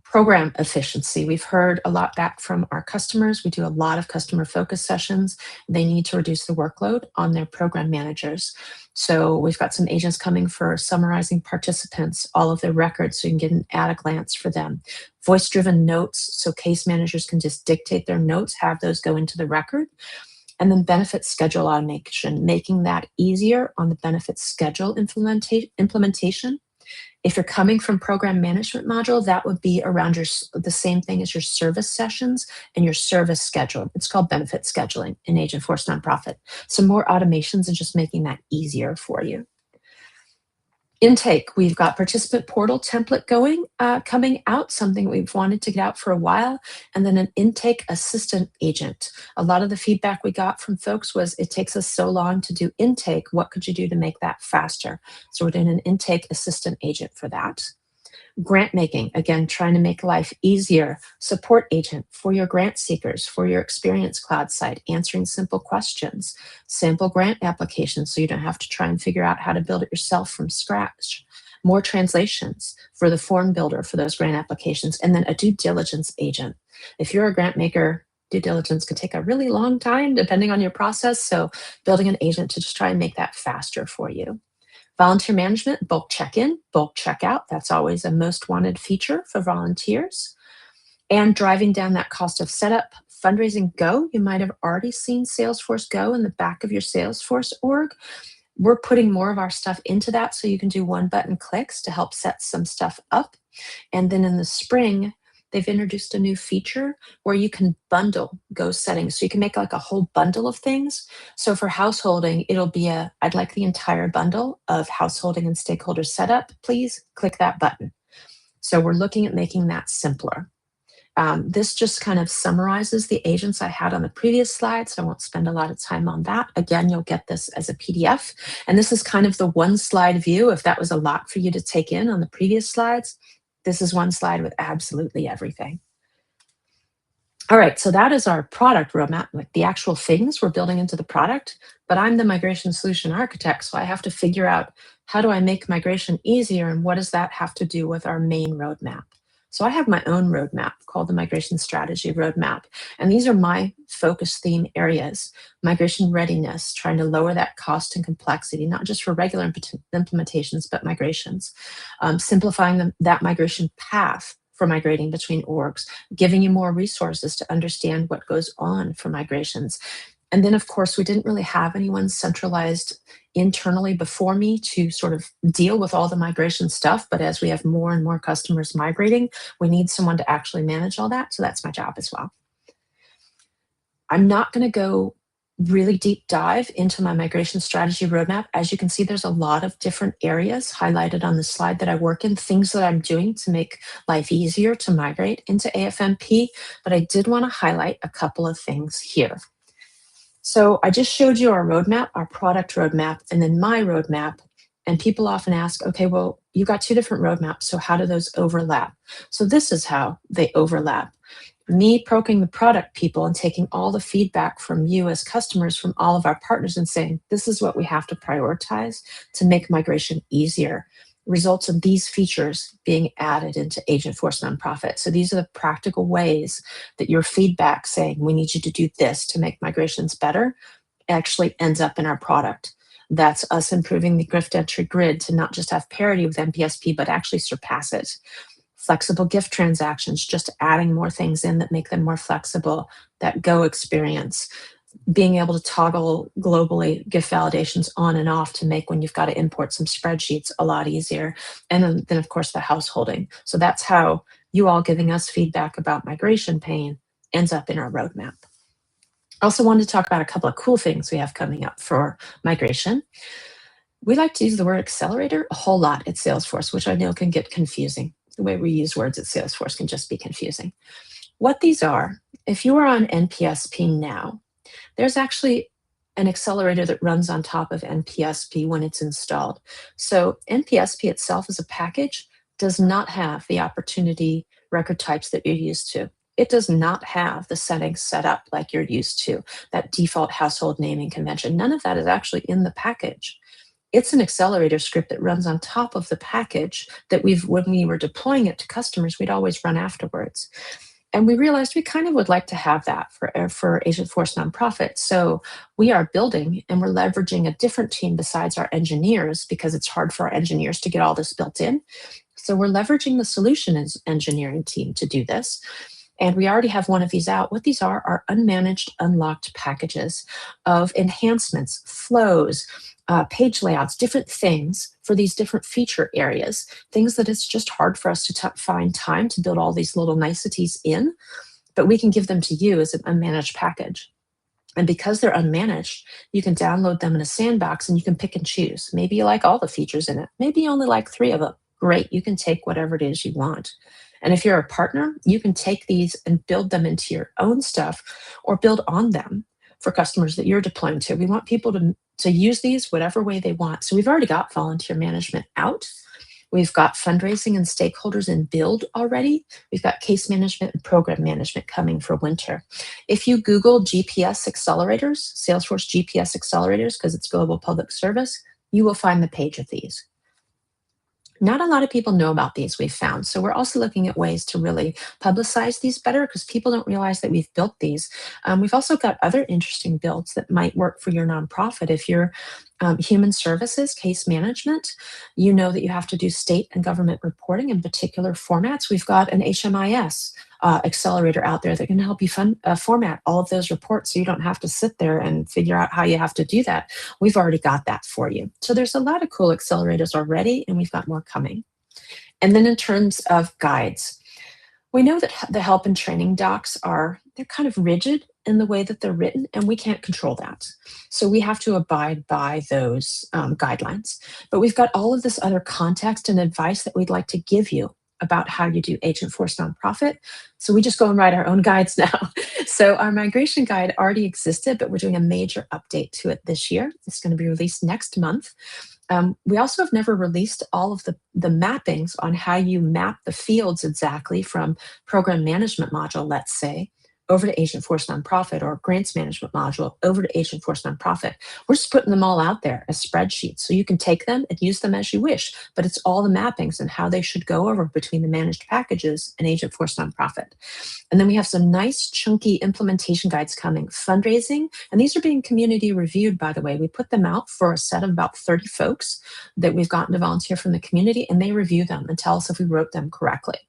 Program efficiency. We've heard a lot back from our customers. We do a lot of customer focus sessions. They need to reduce the workload on their program managers. So we've got some agents coming for summarizing participants, all of their records, so you can get an at a glance for them. Voice-driven notes, so case managers can just dictate their notes, have those go into the record. And then benefit schedule automation, making that easier on the benefit schedule implementation. If you're coming from program management module, that would be around the same thing as your service sessions and your service schedule. It's called benefit scheduling in Agentforce Nonprofit. So more automations and just making that easier for you. Intake, we've got participant portal template coming out, something we've wanted to get out for a while, and then an intake assistant agent. A lot of the feedback we got from folks was it takes us so long to do intake. What could you do to make that faster? So we're doing an intake assistant agent for that. Grant making, again, trying to make life easier. Support agent for your grant seekers, for your Experience Cloud site, answering simple questions. Sample grant applications so you don't have to try and figure out how to build it yourself from scratch. More translations for the form builder for those grant applications. And then a due diligence agent. If you're a grant maker, due diligence can take a really long time depending on your process. So building an agent to just try and make that faster for you. Volunteer management, bulk check-in, bulk checkout. That's always a most wanted feature for volunteers. And driving down that cost of setup. Fundraising Go, you might have already seen Salesforce Go in the back of your Salesforce org. We're putting more of our stuff into that so you can do one button clicks to help set some stuff up. And then in the spring, they've introduced a new feature where you can bundle Go settings. So you can make like a whole bundle of things. So for householding, it'll be I'd like the entire bundle of householding and stakeholder setup. Please click that button. So we're looking at making that simpler. This just kind of summarizes the agents I had on the previous slide, so I won't spend a lot of time on that. Again, you'll get this as a PDF, and this is kind of the one slide view. If that was a lot for you to take in on the previous slides, this is one slide with absolutely everything. All right, so that is our product roadmap, like the actual things we're building into the product, but I'm the migration solution architect, so I have to figure out how do I make migration easier and what does that have to do with our main roadmap? So I have my own roadmap called the Migration Strategy Roadmap, and these are my focus theme areas. Migration readiness, trying to lower that cost and complexity, not just for regular implementations, but migrations. Simplifying that migration path for migrating between orgs, giving you more resources to understand what goes on for migrations. And then, of course, we didn't really have anyone centralized internally before me to sort of deal with all the migration stuff. But as we have more and more customers migrating, we need someone to actually manage all that. So that's my job as well. I'm not going to go really deep dive into my migration strategy roadmap. As you can see, there's a lot of different areas highlighted on the slide that I work in, things that I'm doing to make life easier to migrate into AFMP. But I did want to highlight a couple of things here. So I just showed you our roadmap, our product roadmap, and then my roadmap. And people often ask, okay, well, you got two different roadmaps, so how do those overlap? So this is how they overlap. Me poking the product people and taking all the feedback from you as customers, from all of our partners, and saying, this is what we have to prioritize to make migration easier, results in these features being added into Agentforce Nonprofit. So these are the practical ways that your feedback saying, we need you to do this to make migrations better, actually ends up in our product. That's us improving the gift entry grid to not just have parity with NPSP, but actually surpass it. Flexible gift transactions, just adding more things in that make them more flexible, that Go experience, being able to toggle globally gift validations on and off to make when you've got to import some spreadsheets a lot easier. And then of course, the householding. So that's how you all giving us feedback about migration pain ends up in our roadmap. I also wanted to talk about a couple of cool things we have coming up for migration. We like to use the word accelerator a whole lot at Salesforce, which I know can get confusing. The way we use words at Salesforce can just be confusing. What these are, if you are on NPSP now, there's actually an accelerator that runs on top of NPSP when it's installed. So NPSP itself as a package does not have the opportunity record types that you're used to. It does not have the settings set up like you're used to, that default household naming convention. None of that is actually in the package. It's an accelerator script that runs on top of the package that when we were deploying it to customers, we'd always run afterwards. And we realized we kind of would like to have that for Agentforce Nonprofit. So we are building and we're leveraging a different team besides our engineers because it's hard for our engineers to get all this built in. So we're leveraging the solution engineering team to do this. And we already have one of these out. What these are unmanaged, unlocked packages of enhancements, flows, page layouts, different things for these different feature areas, things that it's just hard for us to find time to build all these little niceties in, but we can give them to you as an unmanaged package. And because they're unmanaged, you can download them in a sandbox and you can pick and choose. Maybe you like all the features in it. Maybe you only like 3 of them. Great, you can take whatever it is you want. And if you're a partner, you can take these and build them into your own stuff or build on them for customers that you're deploying to. We want people to use these whatever way they want. So we've already got volunteer management out. We've got fundraising and stakeholders in build already. We've got case management and program management coming for winter. If you Google GPS accelerators, Salesforce GPS accelerators, because it's global public service, you will find the page of these. Not a lot of people know about these, we've found. So we're also looking at ways to really publicize these better because people don't realize that we've built these. We've also got other interesting builds that might work for your nonprofit. If you're human services, case management, you know that you have to do state and government reporting in particular formats. We've got an HMIS accelerator out there that can help you format all of those reports so you don't have to sit there and figure out how you have to do that. We've already got that for you. So there's a lot of cool accelerators already, and we've got more coming. And then in terms of guides, we know that the help and training docs they're kind of rigid in the way that they're written, and we can't control that. So we have to abide by those guidelines. But we've got all of this other context and advice that we'd like to give you about how you do Agent Force Nonprofit. So we just go and write our own guides now. So our migration guide already existed, but we're doing a major update to it this year. It's going to be released next month. We also have never released all of the mappings on how you map the fields exactly from program management module, let's say, over to Agent Force Nonprofit, or grants management module over to Agent Force Nonprofit. We're just putting them all out there as spreadsheets, so you can take them and use them as you wish, but it's all the mappings and how they should go over between the managed packages and Agent Force Nonprofit. And then we have some nice chunky implementation guides coming, fundraising, and these are being community reviewed, by the way. We put them out for a set of about 30 folks that we've gotten to volunteer from the community, and they review them and tell us if we wrote them correctly.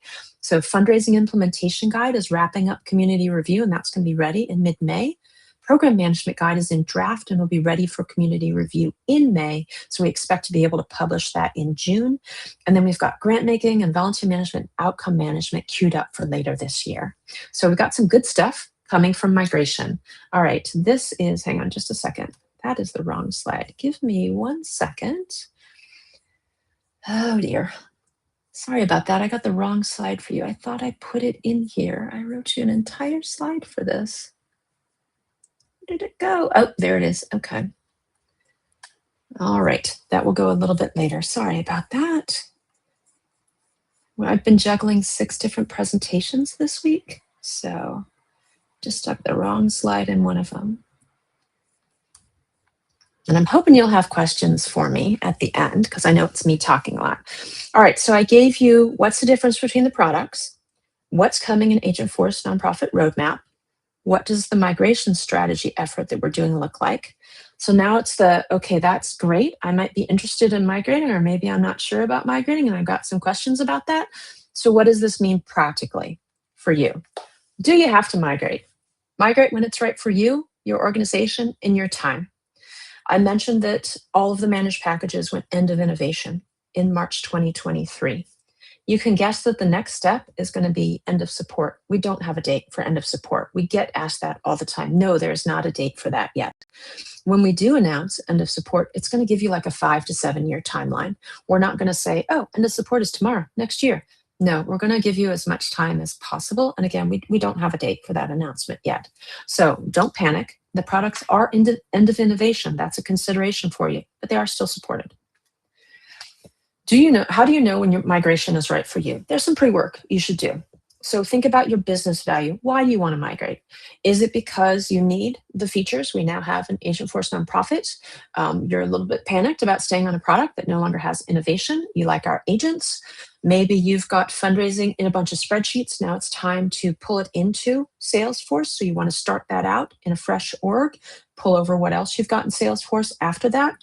So fundraising implementation guide is wrapping up community review, and that's going to be ready in mid-May. Program management guide is in draft and will be ready for community review in May. So we expect to be able to publish that in June. And then we've got grant making and volunteer management, outcome management queued up for later this year. So we've got some good stuff coming from migration. All right, this is, hang on just a second. That is the wrong slide. Give me 1 second. Oh dear. Sorry about that. I got the wrong slide for you. I thought I put it in here. I wrote you an entire slide for this. Where did it go? Oh, there it is. Okay. All right. That will go a little bit later. Sorry about that. Well, I've been juggling 6 different presentations this week, so just stuck the wrong slide in one of them. And I'm hoping you'll have questions for me at the end, because I know it's me talking a lot. All right, so I gave you what's the difference between the products, what's coming in Agent Force Nonprofit Roadmap, what does the migration strategy effort that we're doing look like? So now it's okay, that's great. I might be interested in migrating, or maybe I'm not sure about migrating, and I've got some questions about that. So what does this mean practically for you? Do you have to migrate? Migrate when it's right for you, your organization, and your time. I mentioned that all of the managed packages went end of innovation in March 2023. You can guess that the next step is going to be end of support. We don't have a date for end of support. We get asked that all the time. No, there's not a date for that yet. When we do announce end of support, it's going to give you like a 5 to 7 year timeline. We're not going to say, oh, end of support is tomorrow, next year. No, we're going to give you as much time as possible. And again, we don't have a date for that announcement yet. So don't panic. The products are end of innovation. That's a consideration for you, but they are still supported. How do you know when your migration is right for you? There's some pre-work you should do. So think about your business value. Why do you want to migrate? Is it because you need the features we now have in Agent Force Nonprofit? You're a little bit panicked about staying on a product that no longer has innovation. You like our agents. Maybe you've got fundraising in a bunch of spreadsheets. Now it's time to pull it into Salesforce. So you want to start that out in a fresh org, pull over what else you've got in Salesforce after that.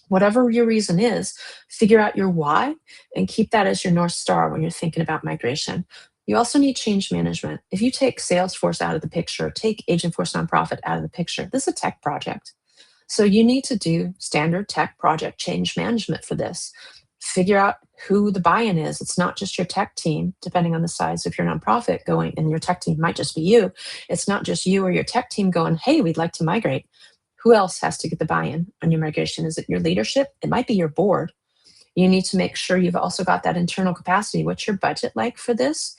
Whatever your reason is, figure out your why and keep that as your North Star when you're thinking about migration. You also need change management. If you take Salesforce out of the picture, take Agent Force Nonprofit out of the picture, this is a tech project. So you need to do standard tech project change management for this. Figure out who the buy-in is. It's not just your tech team, depending on the size of your nonprofit going, and your tech team might just be you. It's not just you or your tech team going, hey, we'd like to migrate. Who else has to get the buy-in on your migration? Is it your leadership? It might be your board. You need to make sure you've also got that internal capacity. What's your budget like for this?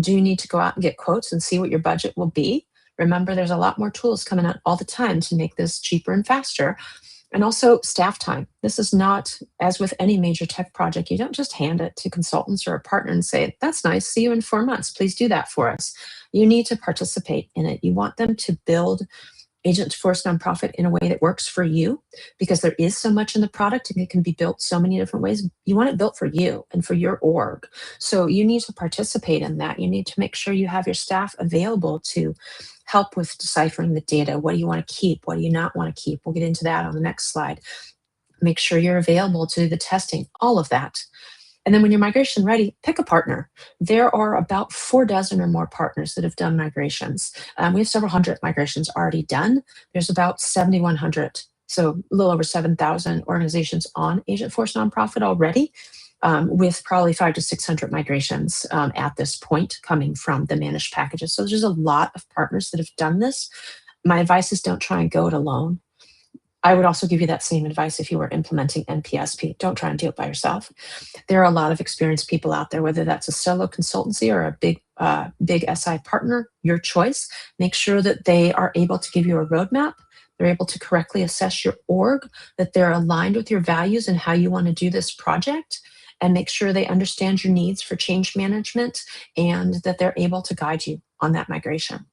Do you need to go out and get quotes and see what your budget will be? Remember, there's a lot more tools coming out all the time to make this cheaper and faster. And also staff time. This is not, as with any major tech project, you don't just hand it to consultants or a partner and say, that's nice, see you in 4 months. Please do that for us. You need to participate in it. You want them to build Agent Force Nonprofit in a way that works for you, because there is so much in the product and it can be built so many different ways. You want it built for you and for your org. So you need to participate in that. You need to make sure you have your staff available to help with deciphering the data. What do you want to keep? What do you not want to keep? We'll get into that on the next slide. Make sure you're available to do the testing, all of that. And then when you're migration ready, pick a partner. There are about 4 dozen or more partners that have done migrations. We have several hundred migrations already done. There's about 7,100, so a little over 7,000 organizations on Agent Force Nonprofit already, with probably 500 to 600 migrations at this point coming from the managed packages. So there's a lot of partners that have done this. My advice is don't try and go it alone. I would also give you that same advice if you were implementing NPSP. Don't try and do it by yourself. There are a lot of experienced people out there, whether that's a solo consultancy or a big SI partner, your choice. Make sure that they are able to give you a roadmap. They're able to correctly assess your org, that they're aligned with your values and how you want to do this project, and make sure they understand your needs for change management and that they're able to guide you on that migration.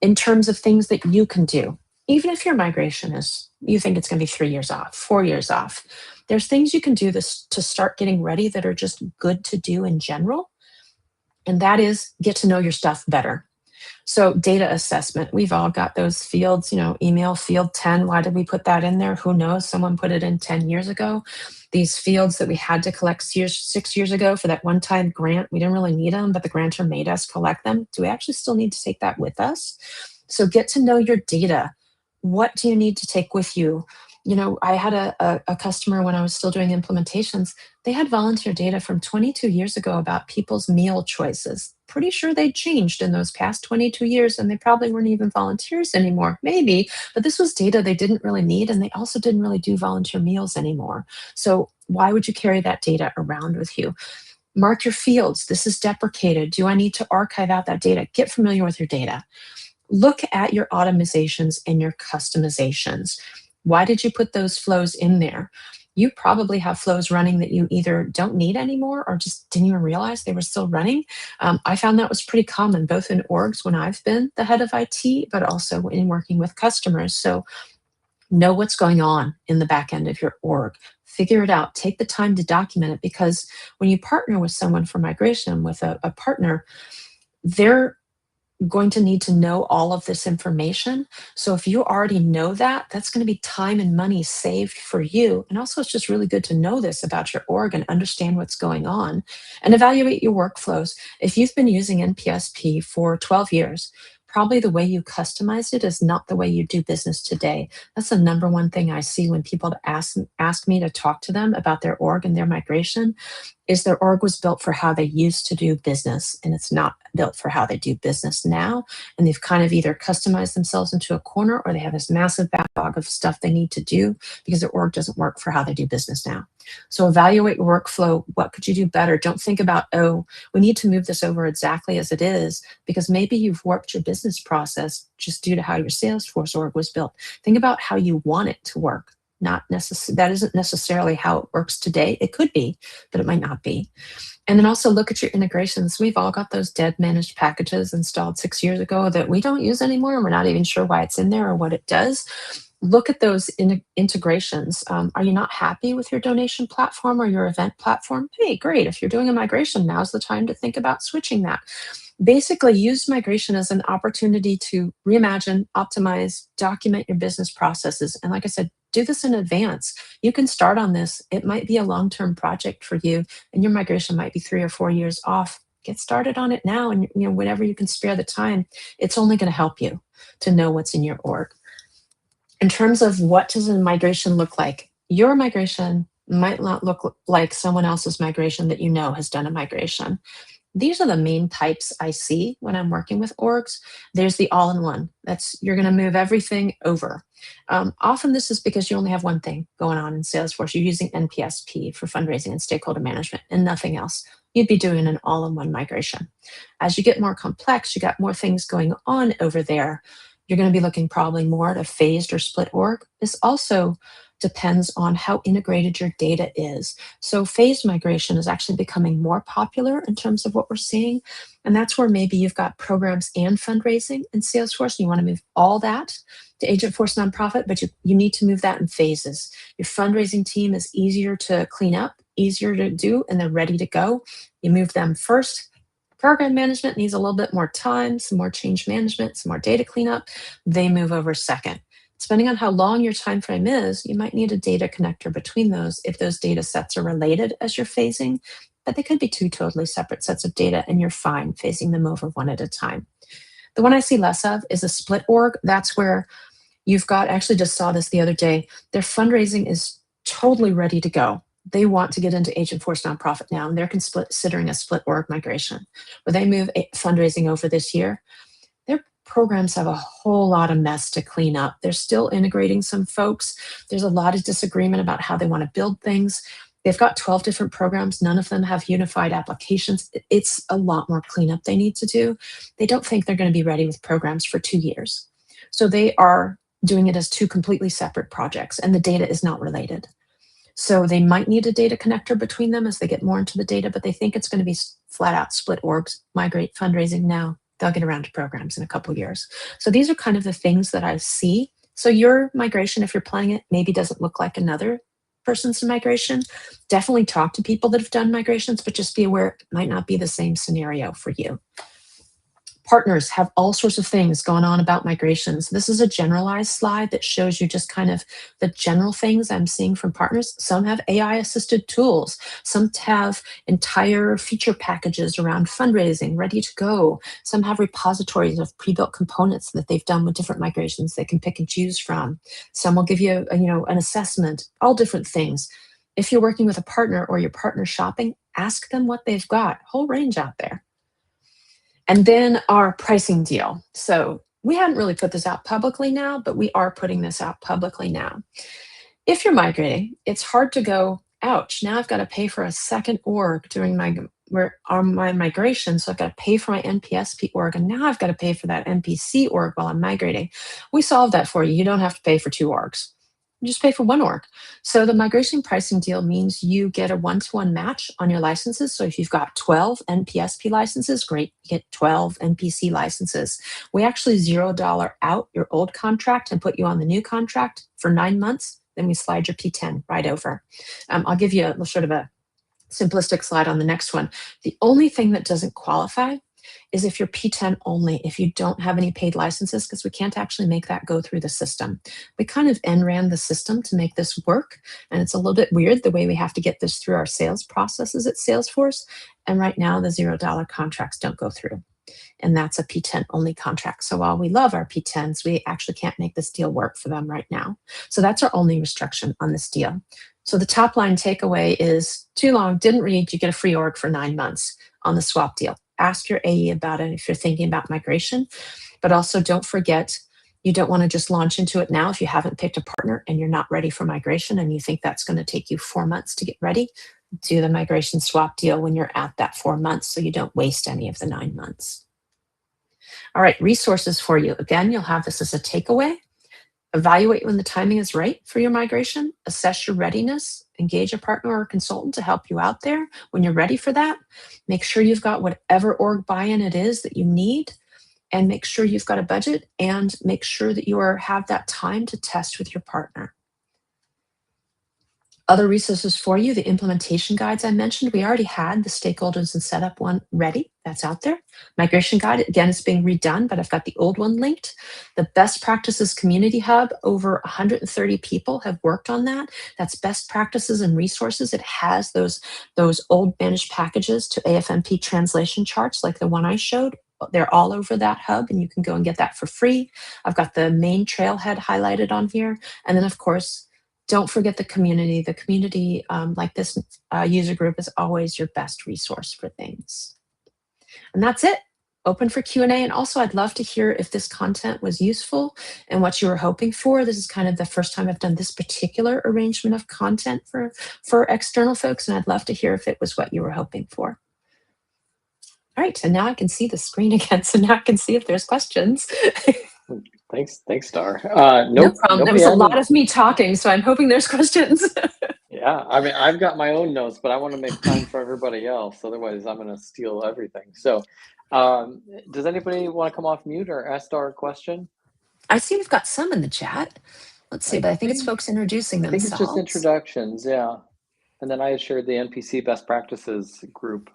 In terms of things that you can do, even if your migration is, you think it's going to be 3 years off, 4 years off, there's things you can do this to start getting ready that are just good to do in general. And that is get to know your stuff better. So data assessment, we've all got those fields, email field 10. Why did we put that in there? Who knows? Someone put it in 10 years ago. These fields that we had to collect 6 years ago for that one-time grant, we didn't really need them, but the grantor made us collect them. Do we actually still need to take that with us? So get to know your data. What do you need to take with you? I had a customer when I was still doing implementations. They had volunteer data from 22 years ago about people's meal choices. Pretty sure they changed in those past 22 years, and they probably weren't even volunteers anymore. Maybe, but this was data they didn't really need, and they also didn't really do volunteer meals anymore. So why would you carry that data around with you? Mark your fields. This is deprecated. Do I need to archive out that data? Get familiar with your data. Look at your automizations and your customizations. Why did you put those flows in there? You probably have flows running that you either don't need anymore or just didn't even realize they were still running. I found that was pretty common, both in orgs when I've been the head of IT, but also in working with customers. So know what's going on in the back end of your org. Figure it out. Take the time to document it, because when you partner with someone for migration, with a partner, they're going to need to know all of this information. So if you already know that, that's going to be time and money saved for you. And also, it's just really good to know this about your org and understand what's going on and evaluate your workflows. If you've been using NPSP for 12 years, probably the way you customized it is not the way you do business today. That's the number one thing I see when people ask me to talk to them about their org and their migration, is their org was built for how they used to do business, and it's not built for how they do business now. And they've kind of either customized themselves into a corner, or they have this massive backlog of stuff they need to do because their org doesn't work for how they do business now. So evaluate your workflow. What could you do better? Don't think about, oh, we need to move this over exactly as it is, because maybe you've warped your business process just due to how your Salesforce org was built. Think about how you want it to work. That isn't necessarily how it works today. It could be, but it might not be. And then also look at your integrations. We've all got those dead managed packages installed 6 years ago that we don't use anymore, and we're not even sure why it's in there or what it does. Look at those integrations. Are you not happy with your donation platform or your event platform? Hey, great. If you're doing a migration, now's the time to think about switching that. Basically, use migration as an opportunity to reimagine, optimize, document your business processes. And like I said, do this in advance. You can start on this. It might be a long-term project for you, and your migration might be 3 or 4 years off. Get started on it now, and whenever you can spare the time, it's only going to help you to know what's in your org. In terms of what does a migration look like, your migration might not look like someone else's migration that has done a migration. These are the main types I see when I'm working with orgs. There's the all-in-one. You're going to move everything over. Often this is because you only have one thing going on in Salesforce. You're using NPSP for fundraising and stakeholder management and nothing else. You'd be doing an all-in-one migration. As you get more complex, you got more things going on over there. You're going to be looking probably more at a phased or split org. This also depends on how integrated your data is. So phased migration is actually becoming more popular in terms of what we're seeing. And that's where maybe you've got programs and fundraising in Salesforce, and you want to move all that to Agentforce Nonprofit, but you need to move that in phases. Your fundraising team is easier to clean up, easier to do, and they're ready to go. You move them first. Program management needs a little bit more time, some more change management, some more data cleanup. They move over second. Depending on how long your time frame is, you might need a data connector between those if those data sets are related as you're phasing, but they could be two totally separate sets of data, and you're fine phasing them over one at a time. The one I see less of is a split org. That's where you've got, actually just saw this the other day, their fundraising is totally ready to go. They want to get into Agentforce Nonprofit now, and they're considering a split org migration where they move fundraising over this year. They're programs have a whole lot of mess to clean up. They're still integrating some folks. There's a lot of disagreement about how they want to build things. They've got 12 different programs. None of them have unified applications. It's a lot more cleanup they need to do. They don't think they're going to be ready with programs for 2 years. So they are doing it as two completely separate projects, and the data is not related. So they might need a data connector between them as they get more into the data, but they think it's going to be flat out split orgs, migrate fundraising now. They'll get around to programs in a couple years. So these are kind of the things that I see. So your migration, if you're planning it, maybe doesn't look like another person's migration. Definitely talk to people that have done migrations, but just be aware it might not be the same scenario for you. Partners have all sorts of things going on about migrations. This is a generalized slide that shows you just kind of the general things I'm seeing from partners. Some have AI assisted tools. Some have entire feature packages around fundraising ready to go. Some have repositories of pre-built components that they've done with different migrations they can pick and choose from. Some will give you, an assessment, all different things. If you're working with a partner or your partner shopping, ask them what they've got. Whole range out there. And then our pricing deal. So we hadn't really put this out publicly now, but we are putting this out publicly now. If you're migrating, it's hard to go, ouch, now I've got to pay for a second org during my migration. So I've got to pay for my NPSP org, and now I've got to pay for that NPC org while I'm migrating. We solved that for you. You don't have to pay for 2 orgs. You just pay for 1 org. So the migration pricing deal means you get a 1-to-1 match on your licenses. So if you've got 12 NPSP licenses, great, you get 12 NPC licenses. We actually $0 out your old contract and put you on the new contract for 9 months. Then we slide your P10 right over. I'll give you a sort of a simplistic slide on the next one. The only thing that doesn't qualify is if you're P10 only, if you don't have any paid licenses, because we can't actually make that go through the system. We kind of ran the system to make this work, and it's a little bit weird the way we have to get this through our sales processes at Salesforce. And right now, the $0 contracts don't go through. And that's a P10 only contract. So while we love our P10s, we actually can't make this deal work for them right now. So that's our only restriction on this deal. So the top line takeaway is too long, didn't read, you get a free org for 9 months on the swap deal. Ask your AE about it if you're thinking about migration, but also don't forget, you don't want to just launch into it now if you haven't picked a partner and you're not ready for migration and you think that's going to take you 4 months to get ready. Do the migration swap deal when you're at that 4 months so you don't waste any of the 9 months. All right, resources for you. Again, you'll have this as a takeaway. Evaluate when the timing is right for your migration. Assess your readiness. Engage a partner or a consultant to help you out there when you're ready for that. Make sure you've got whatever org buy-in it is that you need, and make sure you've got a budget, and make sure that you have that time to test with your partner. Other resources for you, the implementation guides I mentioned. We already had the stakeholders and setup one ready. That's out there. Migration guide, again, is being redone, but I've got the old one linked. The best practices community hub, over 130 people have worked on that. That's best practices and resources. It has those old managed packages to AFMP translation charts like the one I showed. They're all over that hub, and you can go and get that for free. I've got the main trailhead highlighted on here. And then, of course, don't forget the community. The community, like this user group, is always your best resource for things. And that's it. Open for Q&A. And also, I'd love to hear if this content was useful and what you were hoping for. This is kind of the first time I've done this particular arrangement of content for external folks, and I'd love to hear if it was what you were hoping for. All right, and now I can see the screen again, so now I can see if there's questions. Thanks, Dar. No problem. There was a lot of me talking, so I'm hoping there's questions. Yeah, I mean, I've got my own notes, but I want to make time for everybody else. Otherwise, I'm going to steal everything. So, does anybody want to come off mute or ask Dar a question? I see we've got some in the chat. Let's see, but I think it's folks introducing themselves. I think it's just introductions, yeah. And then I had shared the NPC best practices group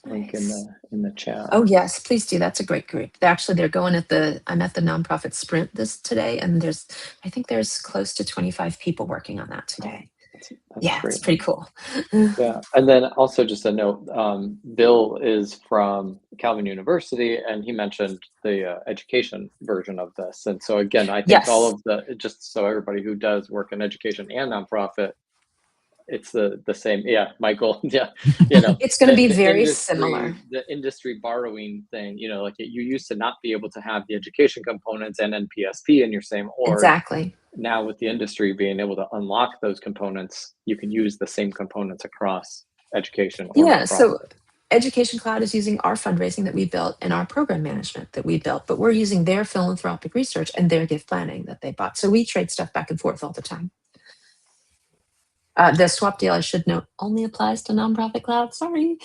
link in the chat. Oh yes, please do. That's a great group. They're going I'm at the nonprofit sprint today, and I think there's close to 25 people working on that today. That's yeah, great. It's pretty cool. Yeah, and then also just a note, Bill is from Calvin University, and he mentioned the education version of this. And so again, I think all of just so everybody who does work in education and nonprofit, it's the same. Yeah, Michael. Yeah, you know, It's going to be the very similar. the industry borrowing thing. You know, like you used to not be able to have the education components and NPSP in your same org. Exactly. Now with the industry being able to unlock those components, you can use the same components across education or Yeah. So nonprofit. Education Cloud is using our fundraising that we built and our program management that we built, but we're using their philanthropic research and their gift planning that they bought. So we trade stuff back and forth all the time. The swap deal, I should note, only applies to nonprofit cloud. Sorry.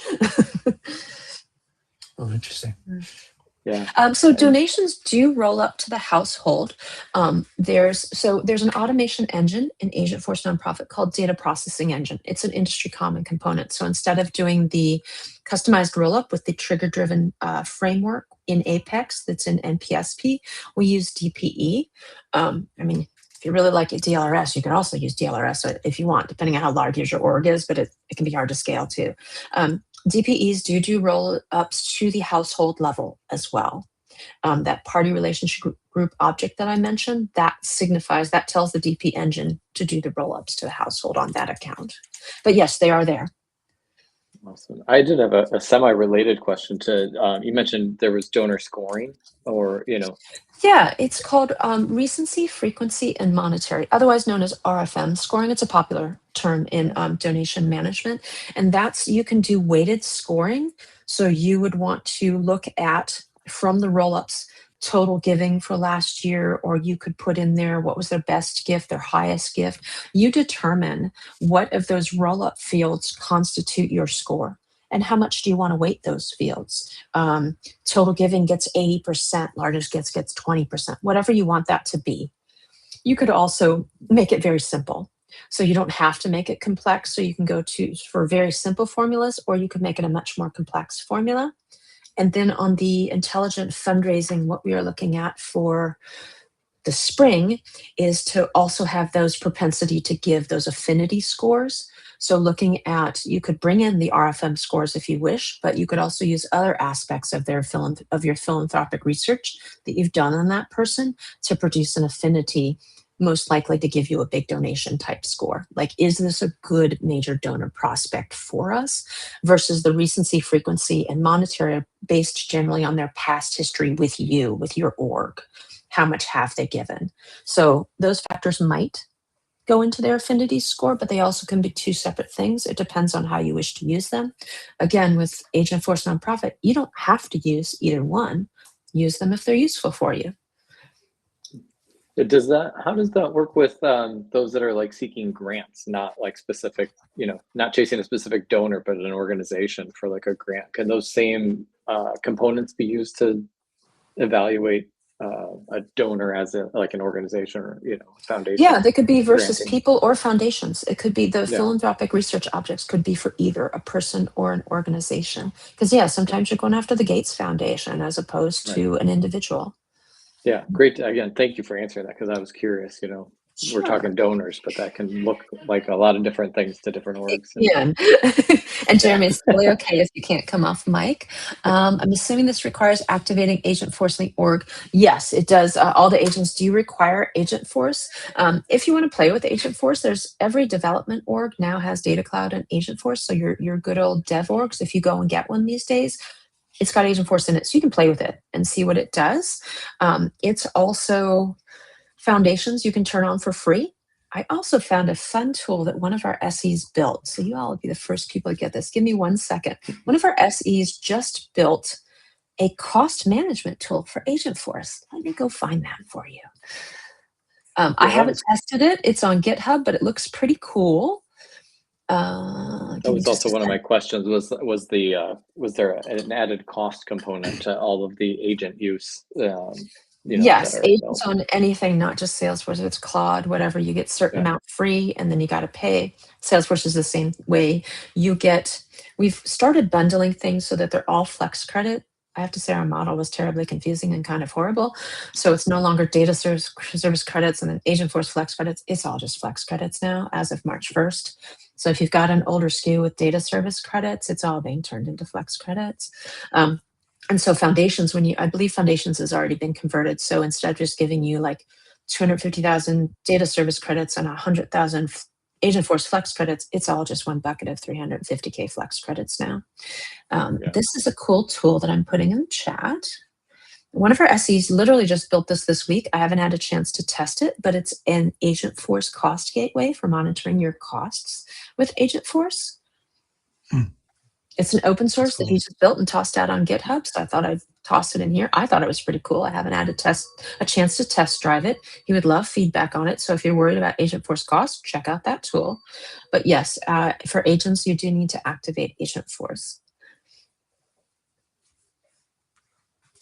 Oh, interesting. Yeah. So donations do roll up to the household. There's an automation engine in Agentforce Nonprofit called Data Processing Engine. It's an industry common component. So instead of doing the customized roll up with the trigger-driven framework in Apex that's in NPSP, we use DPE. I mean, if you really like DLRS, you can also use DLRS if you want, depending on how large your org is, but it can be hard to scale too. DPEs do roll-ups to the household level as well. That party relationship group object that I mentioned, that tells the DP engine to do the roll-ups to the household on that account. But yes, they are there. Awesome. I did have a semi-related question to, you mentioned there was donor scoring or, you know. Yeah, it's called recency, frequency, and monetary, otherwise known as RFM scoring. It's a popular term in donation management. And you can do weighted scoring. So you would want to look at, from the roll-ups, total giving for last year, or you could put in there what was their best gift, their highest gift. You determine what of those roll-up fields constitute your score. And how much do you want to weight those fields? Total giving gets 80%, largest gets 20%, whatever you want that to be. You could also make it very simple. So you don't have to make it complex. So you can go for very simple formulas, or you could make it a much more complex formula. And then on the intelligent fundraising, what we are looking at for the spring is to also have those propensity to give, those affinity scores. So looking at, you could bring in the RFM scores if you wish, but you could also use other aspects of your philanthropic research that you've done on that person to produce an affinity most likely to give you a big donation type score. Like, is this a good major donor prospect for us? Versus the recency, frequency, and monetary based generally on their past history with you, with your org. How much have they given? So those factors might go into their affinity score, but they also can be two separate things. It depends on how you wish to use them. Again, with Agentforce Nonprofit, you don't have to use either one. Use them if they're useful for you. How does that work with those that are like seeking grants, not like specific, you know, not chasing a specific donor, but an organization for like a grant? Can those same components be used to evaluate a donor as like an organization or, you know, foundation? Yeah, they could be versus granting? people or foundations. It could be the Yeah. philanthropic research objects could be for either a person or an organization. Because yeah, sometimes you're going after the Gates Foundation as opposed to an individual. Yeah, great. Again, thank you for answering that, because I was curious, you know, we're talking donors, but that can look like a lot of different things to different orgs. Yeah. And Jeremy, it's totally okay if you can't come off mic. I'm assuming this requires activating Agentforce in the org. Yes, it does. All the agents do require Agentforce. If you want to play with Agentforce, every development org now has Data Cloud and Agentforce. So your good old dev orgs, if you go and get one these days, it's got Agentforce in it, so you can play with it and see what it does. It's also foundations you can turn on for free. I also found a fun tool that one of our SEs built. So you all will be the first people to get this. Give me 1 second. One of our SEs just built a cost management tool for Agentforce. Let me go find that for you. I haven't tested it. It's on GitHub, but it looks pretty cool. That was also one of my questions. Was there an added cost component to all of the agent use? Yes, agents on anything, not just Salesforce. If it's Claude, whatever, you get certain amount free, and then you got to pay. Salesforce is the same way. We've started bundling things so that they're all flex credit. I have to say our model was terribly confusing and kind of horrible. So it's no longer data service credits and then Agentforce flex credits. It's all just flex credits now as of March 1st. So if you've got an older SKU with data service credits, it's all being turned into flex credits. And so foundations, I believe foundations has already been converted. So instead of just giving you like 250,000 data service credits and 100,000 Agentforce Flex credits, it's all just one bucket of 350K Flex credits now. This is a cool tool that I'm putting in the chat. One of our SEs literally just built this week. I haven't had a chance to test it, but it's an Agentforce cost gateway for monitoring your costs with Agentforce. It's an open source that he just built and tossed out on GitHub. So I thought I'd toss it in here. I thought it was pretty cool. I haven't had a chance to test drive it. He would love feedback on it. So if you're worried about Agentforce costs, check out that tool. But yes, for agents, you do need to activate Agentforce.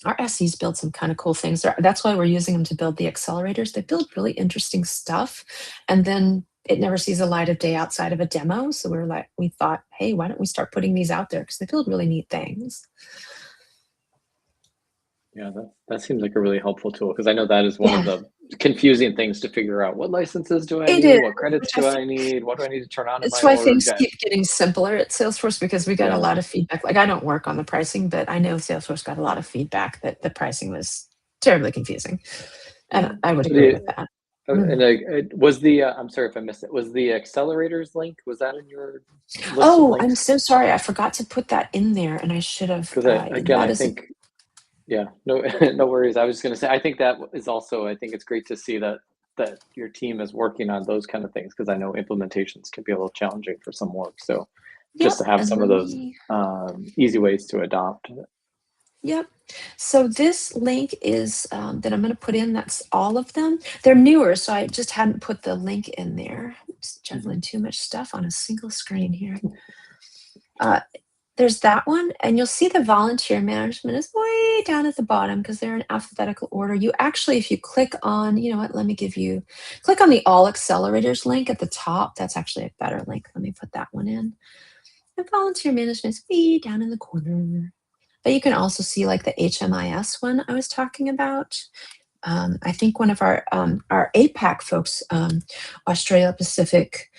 Our SEs build some kind of cool things. That's why we're using them to build the accelerators. They build really interesting stuff. And then it never sees the light of day outside of a demo. So we thought, hey, why don't we start putting these out there? Because they build really neat things. Yeah, that seems like a really helpful tool, because I know that is one of the confusing things to figure out. What licenses do I need? What credits do I need? What do I need to turn on in my org? That's why things keep getting simpler at Salesforce, because we got a lot of feedback. Like, I don't work on the pricing, but I know Salesforce got a lot of feedback that the pricing was terribly confusing. And I would agree with that. And was the I'm sorry if I missed it. Was the accelerators link? Was that in your list? Oh, I'm so sorry. I forgot to put that in there, and I should have. Because I think, no, no worries. I was just going to say, I think that is also. I think it's great to see that your team is working on those kind of things, because I know implementations can be a little challenging for some work. So just to have some of those easy ways to adopt. Yep. So this link is that I'm going to put in. That's all of them. They're newer, so I just hadn't put the link in there. I'm just juggling too much stuff on a single screen here. There's that one, and you'll see the volunteer management is way down at the bottom because they're in alphabetical order. You actually, if you click on, you know what, click on the All Accelerators link at the top. That's actually a better link. Let me put that one in. And volunteer management is way down in the corner. But you can also see like the HMIS one I was talking about. I think one of our APAC folks, Australia Pacific,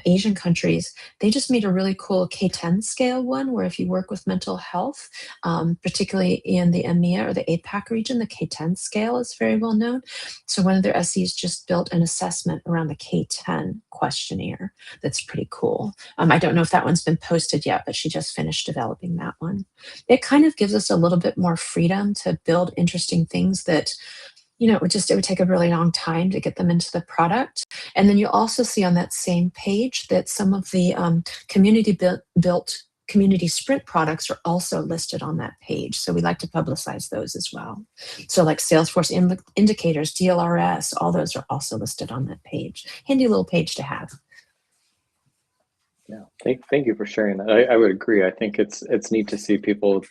Asian countries, they just made a really cool K10 scale one where if you work with mental health, particularly in the EMEA or the APAC region, the K10 scale is very well known. So one of their SEs just built an assessment around the K10 questionnaire. That's pretty cool. I don't know if that one's been posted yet, but she just finished developing that one. It kind of gives us a little bit more freedom to build interesting things that, it would take a really long time to get them into the product. And then you'll also see on that same page that some of the community-built community sprint products are also listed on that page. So we like to publicize those as well. So like Salesforce indicators, DLRS, all those are also listed on that page. Handy little page to have. Yeah, thank you for sharing that. I would agree. I think it's neat to see people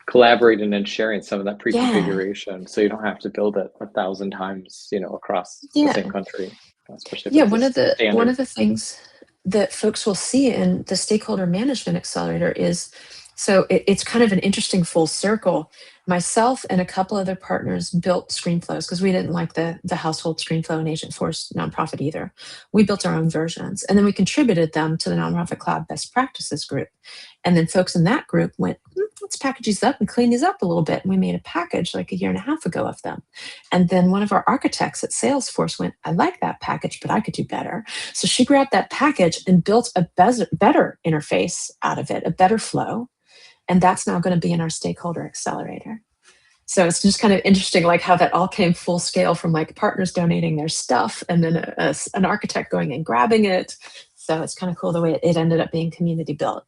collaborating and sharing some of that pre-configuration, so you don't have to build it 1,000 times, across the same country. One of the things that folks will see in the stakeholder management accelerator is, so it's kind of an interesting full circle. Myself and a couple other partners built ScreenFlows because we didn't like the household ScreenFlow and Agentforce nonprofit either. We built our own versions, and then we contributed them to the Nonprofit Cloud Best Practices group. And then folks in that group went, let's package these up and clean these up a little bit. And we made a package like 1.5 years ago of them. And then one of our architects at Salesforce went, I like that package, but I could do better. So she grabbed that package and built a better interface out of it, a better flow. And that's now going to be in our stakeholder accelerator. So it's just kind of interesting, like how that all came full scale from like partners donating their stuff and then an architect going and grabbing it. So it's kind of cool the way it ended up being community built.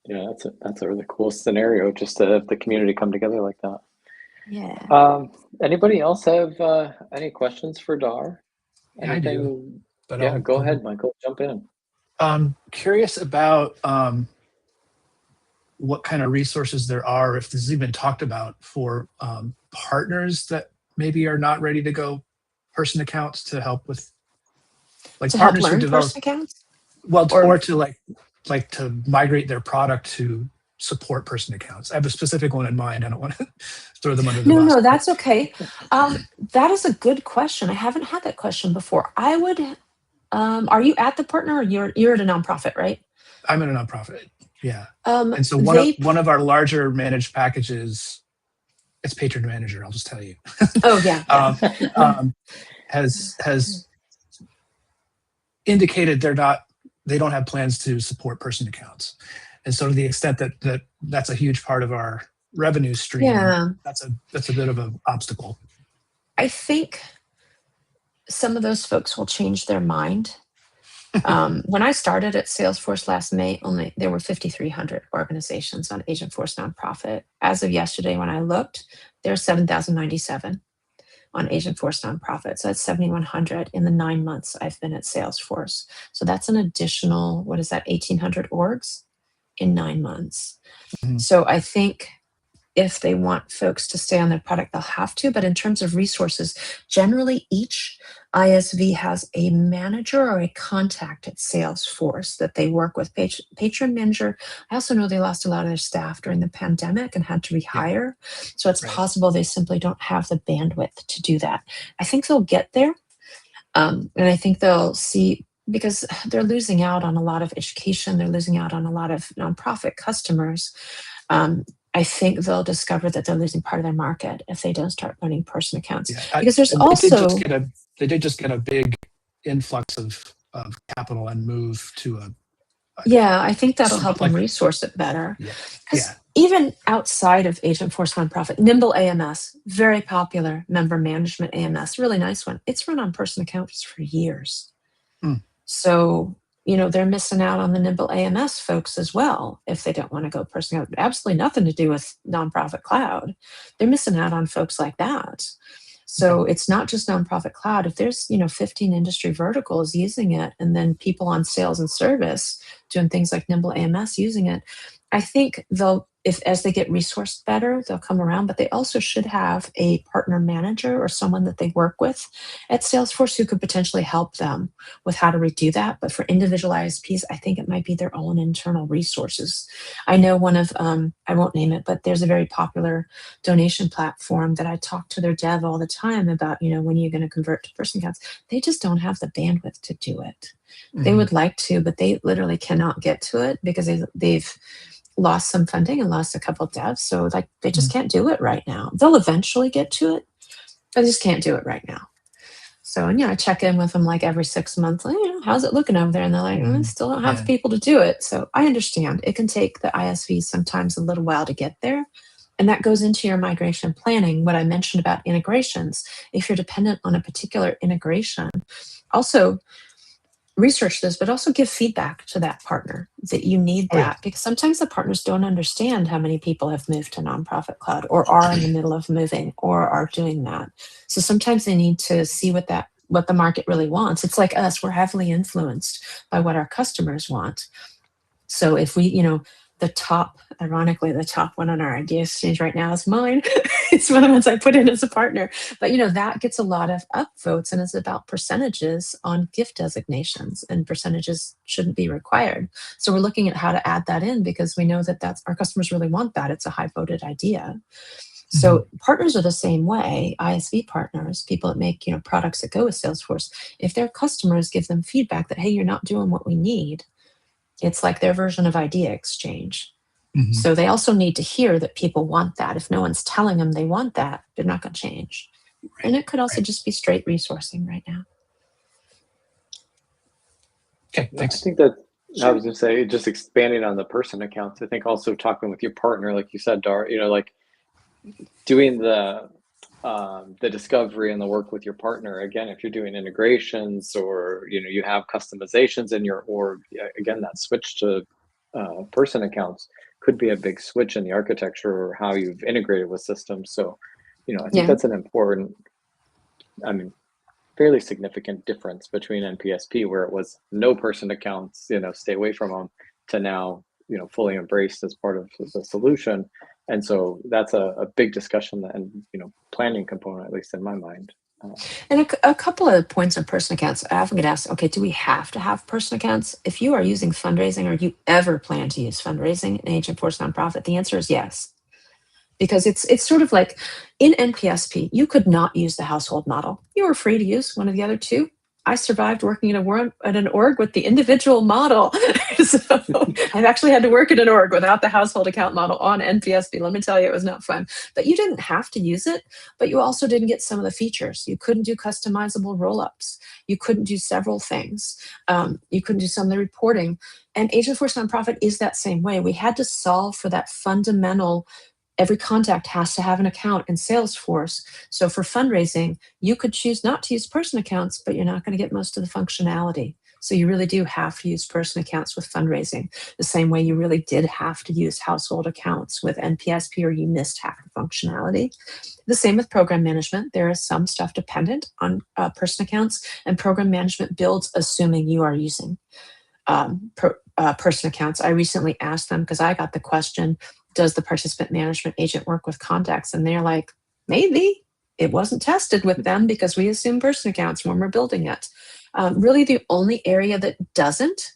Yeah, that's a really cool scenario, just to have the community come together like that. Yeah. Anybody else have any questions for Dar? Yeah, I do. But go ahead, Michael. Jump in. Curious about what kind of resources there are, if this has even talked about, for partners that maybe are not ready to go person accounts to help with, like, to partners help learn who develop person accounts. Well, or to like to migrate their product to support person accounts. I have a specific one in mind. I don't want to throw them under the bus. No, that's okay. That is a good question. I haven't had that question before. I would. Are you at the partner, or you're at a nonprofit, right? I'm in a nonprofit. Yeah. And so one of our larger managed packages, it's Patron Manager. I'll just tell you. Oh yeah. Has indicated they don't have plans to support person accounts. And so to the extent that that's a huge part of our revenue stream, Yeah. that's a bit of an obstacle. I think some of those folks will change their mind. When I started at Salesforce last May, there were 5,300 organizations on Agentforce Nonprofit. As of yesterday, when I looked, there's 7,097 on Agentforce Nonprofit. So that's 7,100 in the 9 months I've been at Salesforce. So that's an additional, 1,800 orgs in 9 months. Mhm. So I think if they want folks to stay on their product, they'll have to. But in terms of resources, generally each ISV has a manager or a contact at Salesforce that they work with. Patron manager. I also know they lost a lot of their staff during the pandemic and had to rehire. So it's Right. possible they simply don't have the bandwidth to do that. I think they'll get there. And I think they'll see, because they're losing out on a lot of education. They're losing out on a lot of nonprofit customers. I think they'll discover that they're losing part of their market if they don't start running person accounts. Yeah, Because there's and also, they did just get a big influx of capital and move to yeah, I think that'll So, help them like- resource it better. yeah. Because Yeah. even outside of Agentforce Nonprofit, Nimble AMS, very popular member management AMS, really nice one. It's run on person accounts for years. Hmm. So, they're missing out on the Nimble AMS folks as well if they don't want to go person account. Absolutely nothing to do with nonprofit cloud. They're missing out on folks like that. So it's not just nonprofit cloud. If there's 15 industry verticals using it, and then people on sales and service doing things like Nimble AMS using it, I think as they get resourced better, they'll come around. But they also should have a partner manager or someone that they work with at Salesforce who could potentially help them with how to redo that. But for individualized ISPs, I think it might be their own internal resources. I know one of, I won't name it, but there's a very popular donation platform that I talk to their dev all the time about, when you're going to convert to person accounts. They just don't have the bandwidth to do it. They Mhm. would like to, but they literally cannot get to it because they've lost some funding and lost a couple of devs. So they just can't do it right now. They'll eventually get to it, but they just can't do it right now. So, and I check in with them like every 6 months, how's it looking over there? And they're like, I still don't have the people to do it. So I understand it can take the ISVs sometimes a little while to get there. And that goes into your migration planning, what I mentioned about integrations. If you're dependent on a particular integration, also research this, but also give feedback to that partner that you need that, because sometimes the partners don't understand how many people have moved to nonprofit cloud or are in the middle of moving or are doing that. So sometimes they need to see what the market really wants. It's like us, we're heavily influenced by what our customers want. So if we, ironically, the top one on our idea exchange right now is mine. It's one of the ones I put in as a partner. But, that gets a lot of upvotes, and it's about percentages on gift designations, and percentages shouldn't be required. So we're looking at how to add that in because we know that our customers really want that. It's a high voted idea. So partners are the same way. ISV partners, people that make products that go with Salesforce, if their customers give them feedback that, hey, you're not doing what we need, it's like their version of idea exchange. So they also need to hear that people want that. If no one's telling them they want that, they're not going to change. Right. And it could also just be straight resourcing right now. Okay, thanks. I think that I was going to say, just expanding on the person accounts, I think also talking with your partner, like you said, Dar, like doing the discovery and the work with your partner. Again, if you're doing integrations or, you have customizations in your org, again, that switch to person accounts could be a big switch in the architecture or how you've integrated with systems. So, I think that's an important, fairly significant difference between NPSP, where it was no person accounts, stay away from them, to now, fully embraced as part of the solution. And so that's a big discussion and, planning component, at least in my mind. And a couple of points on person accounts. I often get asked, okay, do we have to have person accounts? If you are using fundraising or you ever plan to use fundraising in Agentforce Nonprofit, the answer is yes. Because it's sort of like in NPSP, you could not use the household model. You were free to use one of the other two. I survived working in an org with the individual model. So I've actually had to work in an org without the household account model on NPSP. Let me tell you, it was not fun. But you didn't have to use it, but you also didn't get some of the features. You couldn't do customizable roll-ups. You couldn't do several things. You couldn't do some of the reporting. And Agentforce Nonprofit is that same way. We had to solve for that fundamental. Every contact has to have an account in Salesforce. So for fundraising, you could choose not to use person accounts, but you're not going to get most of the functionality. So you really do have to use person accounts with fundraising, the same way you really did have to use household accounts with NPSP, or you missed half the functionality. The same with program management. There is some stuff dependent on person accounts, and program management builds assuming you are using person accounts. I recently asked them, because I got the question, does the participant management agent work with contacts? And they're like, maybe. It wasn't tested with them because we assume person accounts when we're building it. Really, the only area that doesn't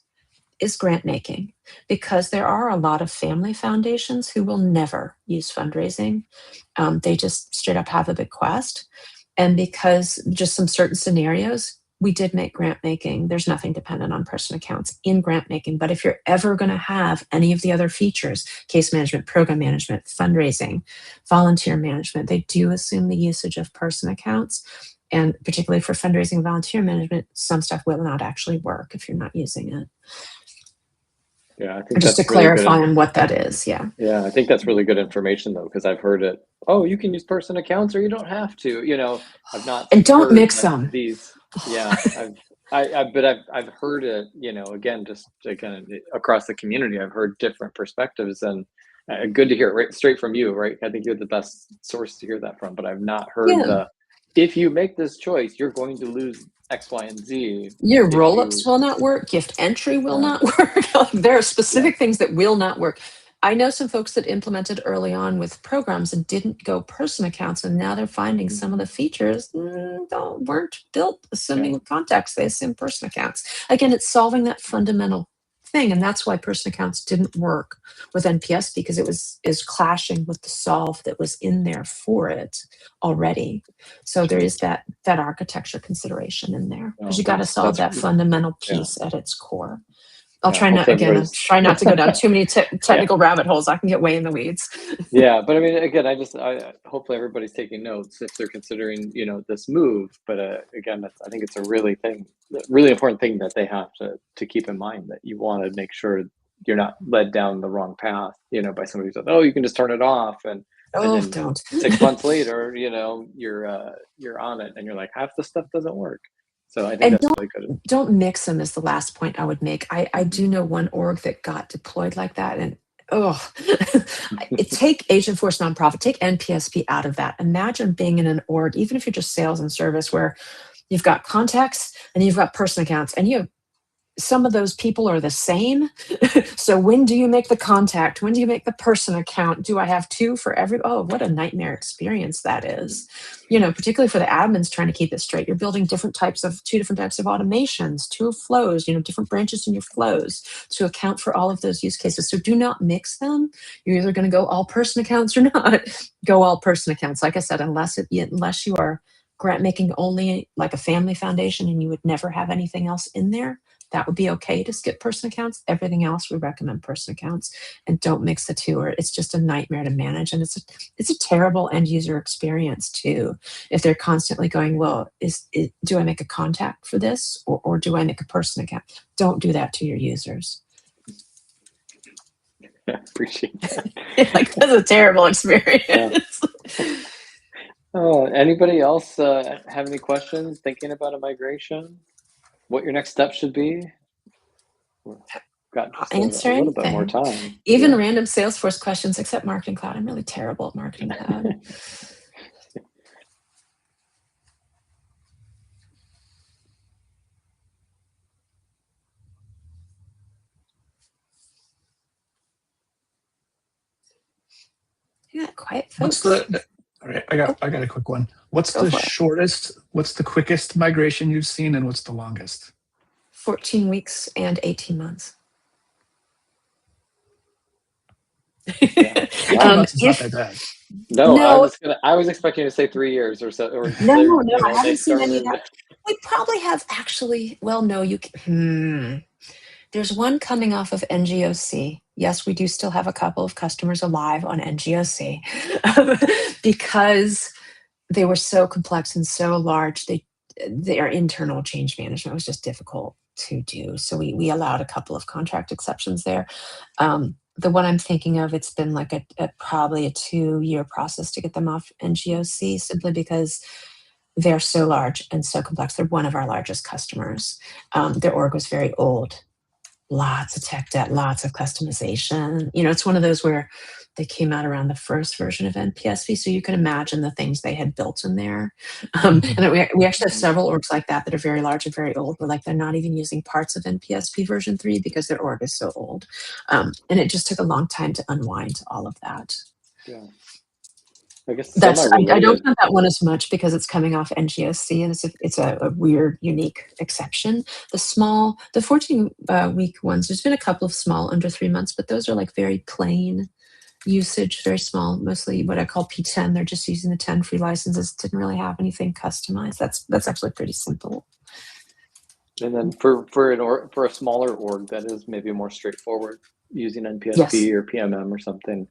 is grant making, because there are a lot of family foundations who will never use fundraising. They just straight up have a bequest. And because just some certain scenarios, we did make grant making. There's nothing dependent on person accounts in grant making. But if you're ever going to have any of the other features, case management, program management, fundraising, volunteer management, they do assume the usage of person accounts. And particularly for fundraising and volunteer management, some stuff will not actually work if you're not using it. Yeah, I think just to that's really clarify good. on what that is. Yeah. Yeah, I think that's really good information though, because I've heard it. Oh, you can use person accounts, or you don't have to. I've not. And don't heard mix that them. These. Yeah, I've heard it. Again, just again across the community, I've heard different perspectives, and good to hear it right straight from you. Right, I think you're the best source to hear that from. But I've not heard if you make this choice, you're going to lose X, Y, and Z. Your roll-ups will not work. Gift entry will not work. There are specific things that will not work. I know some folks that implemented early on with programs and didn't go person accounts, and now they're finding some of the features weren't built assuming contacts. They assume person accounts. Again, it's solving that fundamental thing, and that's why person accounts didn't work with NPS, because it is clashing with the solve that was in there for it already. So there is that architecture consideration in there, because you got to solve that fundamental piece at its core. I'll try not to go down too many technical rabbit holes. I can get way in the weeds. Yeah, but I mean, again, I hopefully everybody's taking notes if they're considering, this move. But again, I think it's a really important thing that they have to keep in mind, that you want to make sure you're not led down the wrong path, by somebody who says, "Oh, you can just turn it off," and then don't. 6 months later, you're on it, and you're like, half the stuff doesn't work. So I think that's really good. Don't mix them is the last point I would make. I do know one org that got deployed like that, and take Agentforce Nonprofit, take NPSP out of that. Imagine being in an org, even if you're just sales and service, where you've got contacts and you've got person accounts, and you have some of those people are the same. So when do you make the contact? When do you make the person account? Do I have two for every? Oh, what a nightmare experience that is. Particularly for the admins trying to keep it straight. You're building two different types of automations, two flows, different branches in your flows to account for all of those use cases. So do not mix them. You're either going to go all person accounts or not. Go all person accounts. Like I said, unless you are grant making only like a family foundation and you would never have anything else in there, that would be okay to skip person accounts. Everything else, we recommend person accounts, and don't mix the two, or it's just a nightmare to manage. And it's a terrible end user experience too. If they're constantly going, well, do I make a contact for this, or do I make a person account? Don't do that to your users. Yeah, appreciate that. That's a terrible experience. Anybody else have any questions? Thinking about a migration? What your next step should be? Got just a little bit more time. Even random Salesforce questions, except Marketing Cloud. I'm really terrible at Marketing Cloud. Yeah, quiet folks. All right, I got a quick one. What's the quickest migration you've seen, and what's the longest? 14 weeks and 18 months. Yeah. 18 months is not that bad. No, I was expecting to say 3 years or so. No, I haven't seen any of that. We probably have actually, well, no, there's one coming off of NGOC. Yes, we do still have a couple of customers alive on NGOC because they were so complex and so large. Their internal change management was just difficult to do. So we allowed a couple of contract exceptions there. The one I'm thinking of, it's been like probably a 2-year process to get them off NGOC simply because they're so large and so complex. They're one of our largest customers. Their org was very old. Lots of tech debt, lots of customization. It's one of those where they came out around the first version of NPSP, so you can imagine the things they had built in there. And we actually have several orgs like that are very large and very old. Where like they're not even using parts of NPSP version 3 because their org is so old. And it just took a long time to unwind all of that. Yeah. I guess I don't count that one as much because it's coming off NGOC and it's a weird, unique exception. The 14-week ones, there's been a couple of small under 3 months, but those are like very plain usage, very small, mostly what I call P10. They're just using the 10 free licenses. Didn't really have anything customized. That's actually pretty simple. And then for a smaller org that is maybe more straightforward using NPSP or PMM or something.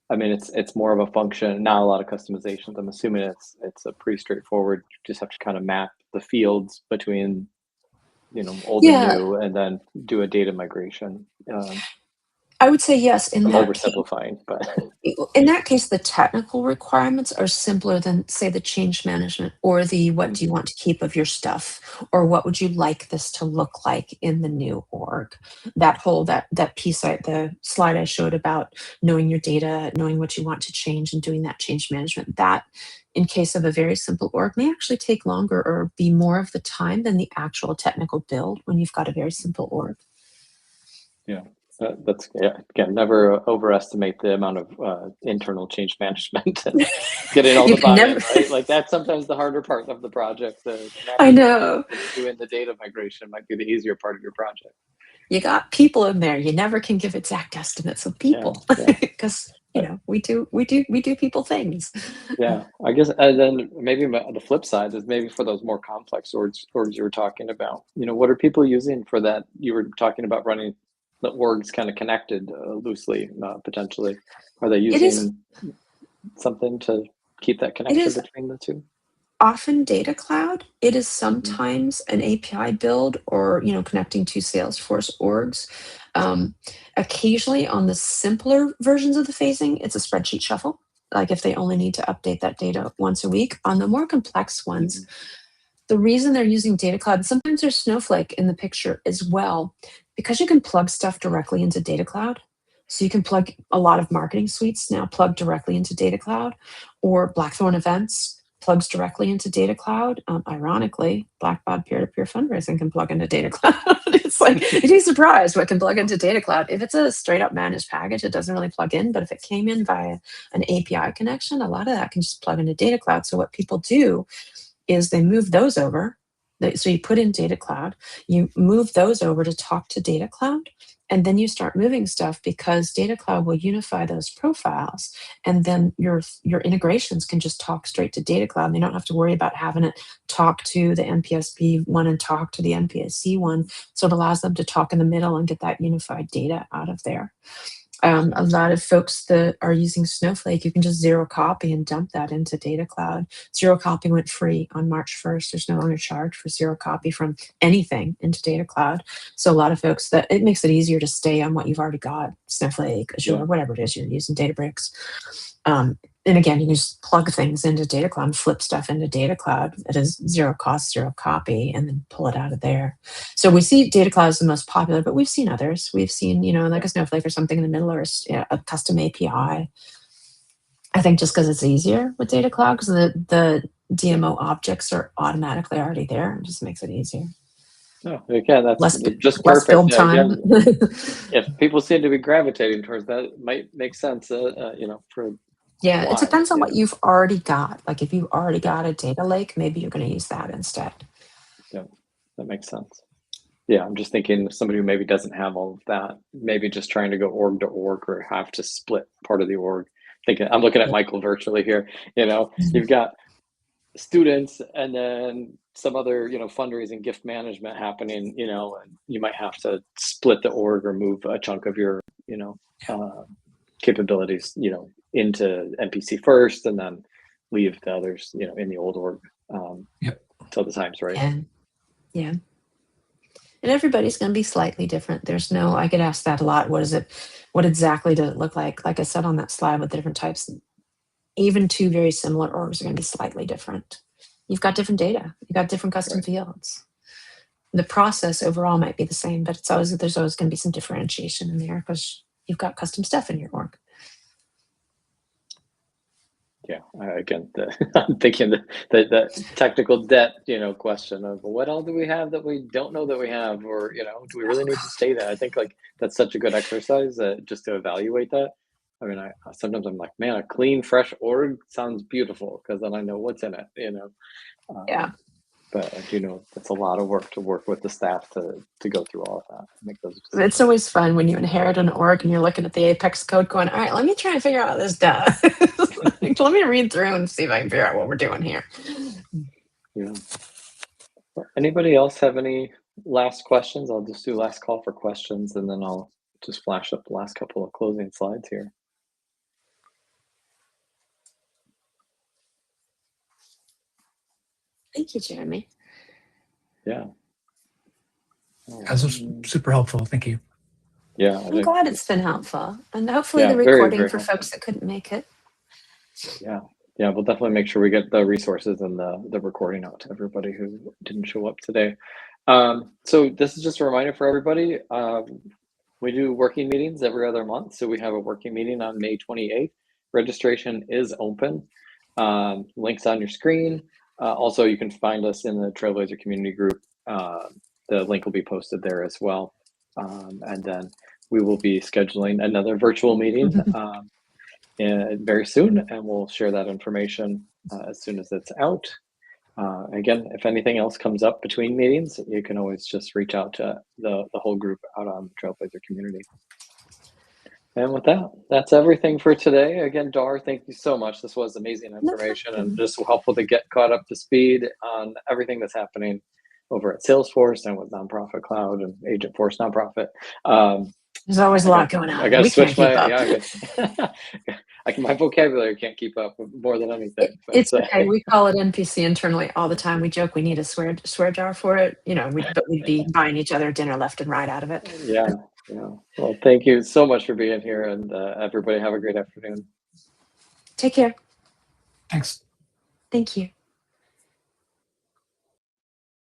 I mean, it's more of a function, not a lot of customizations. I'm assuming it's a pretty straightforward. You just have to kind of map the fields between, old and new, and then do a data migration. I would say yes. I'm oversimplifying, but in that case, the technical requirements are simpler than, say, the change management or the what do you want to keep of your stuff, or what would you like this to look like in the new org. That piece, the slide I showed about knowing your data, knowing what you want to change, and doing that change management. That, in case of a very simple org, may actually take longer or be more of the time than the actual technical build when you've got a very simple org. Yeah. That's again, never overestimate the amount of internal change management and getting all the buy-in, right? Like that's sometimes the harder part of the project. I know. Doing the data migration might be the easier part of your project. You got people in there. You never can give exact estimates of people because we do people things. Yeah, I guess, and then maybe the flip side is maybe for those more complex orgs you were talking about. What are people using for that? You were talking about running the orgs kind of connected loosely, potentially. Are they using something to keep that connection between the two? Often Data Cloud. It is sometimes an API build or connecting to Salesforce orgs. Occasionally on the simpler versions of the phasing, it's a spreadsheet shuffle. Like if they only need to update that data once a week. On the more complex ones, the reason they're using Data Cloud, and sometimes there's Snowflake in the picture as well, because you can plug stuff directly into Data Cloud. So you can plug a lot of marketing suites now plug directly into Data Cloud, or Blackthorn Events plugs directly into Data Cloud. Ironically, Blackbaud peer-to-peer fundraising can plug into Data Cloud. It's like, you'd be surprised what can plug into Data Cloud. If it's a straight up managed package, it doesn't really plug in. But if it came in via an API connection, a lot of that can just plug into Data Cloud. So what people do is they move those over. So you put in Data Cloud, you move those over to talk to Data Cloud, and then you start moving stuff because Data Cloud will unify those profiles, and then your integrations can just talk straight to Data Cloud. And they don't have to worry about having it talk to the NPSP one and talk to the NPSC one. So it allows them to talk in the middle and get that unified data out of there. A lot of folks that are using Snowflake, you can just zero copy and dump that into Data Cloud. Zero copy went free on March 1st. There's no longer charge for zero copy from anything into Data Cloud. So a lot of folks, that it makes it easier to stay on what you've already got, Snowflake, Azure, whatever it is you're using, Databricks. And again, you can just plug things into Data Cloud and flip stuff into Data Cloud. It is zero cost, zero copy, and then pull it out of there. So we see Data Cloud is the most popular, but we've seen others. We've seen, like a Snowflake or something in the middle, or a custom API. I think just because it's easier with Data Cloud, because the DMO objects are automatically already there. It just makes it easier. Oh, again, that's just perfect. Less build time. Again, if people seem to be gravitating towards that, it might make sense, for it depends on what you've already got. Like if you've already got a data lake, maybe you're going to use that instead. Yeah, that makes sense. Yeah, I'm just thinking somebody who maybe doesn't have all of that, maybe just trying to go org to org or have to split part of the org. I'm looking at Michael virtually here. You've got students and then some other, fundraising gift management happening, and you might have to split the org or move a chunk of your, capabilities, into NPC first and then leave the others, in the old org till the time's right. Yeah. And everybody's going to be slightly different. I get asked that a lot. What exactly does it look like? Like I said on that slide with the different types, even two very similar orgs are going to be slightly different. You've got different data. You've got different custom fields. The process overall might be the same, but there's always going to be some differentiation in there because you've got custom stuff in your org. Yeah, again, I'm thinking the technical debt, question of what all do we have that we don't know that we have, or do we really need to stay there? I think like that's such a good exercise just to evaluate that. I mean, sometimes I'm like, man, a clean, fresh org sounds beautiful because then I know what's in it, Yeah. But I do know it's a lot of work to work with the staff to go through all of that. Make those decisions. It's always fun when you inherit an org and you're looking at the Apex code going, all right, let me try and figure out what this does. Let me read through and see if I can figure out what we're doing here. Yeah. Anybody else have any last questions? I'll just do last call for questions and then I'll just flash up the last couple of closing slides here. Thank you, Jeremy. Yeah. That was super helpful. Thank you. Yeah. I'm glad it's been helpful. And hopefully Yeah, the very, recording very for helpful. folks that couldn't make it. Yeah. Yeah, we'll definitely make sure we get the resources and the recording out to everybody who didn't show up today. So this is just a reminder for everybody. We do working meetings every other month. So we have a working meeting on May 28th. Registration is open. Links on your screen. Also, you can find us in the Trailblazer community group. The link will be posted there as well. And then we will be scheduling another virtual meeting very soon, and we'll share that information as soon as it's out. Again, if anything else comes up between meetings, you can always just reach out to the whole group out on the Trailblazer community. And with that, that's everything for today. Again, Dar, thank you so much. This was amazing information and just helpful to get caught up to speed on everything that's happening over at Salesforce and with Nonprofit Cloud and Agentforce Nonprofit. There's always a lot going on. I gotta switch my my vocabulary can't keep up more than anything. It's okay. We call it NPC internally all the time. We joke we need a swear jar for it, but we'd be buying each other dinner left and right out of it. Yeah. Well, thank you so much for being here, and everybody have a great afternoon. Take care. Thanks. Thank you.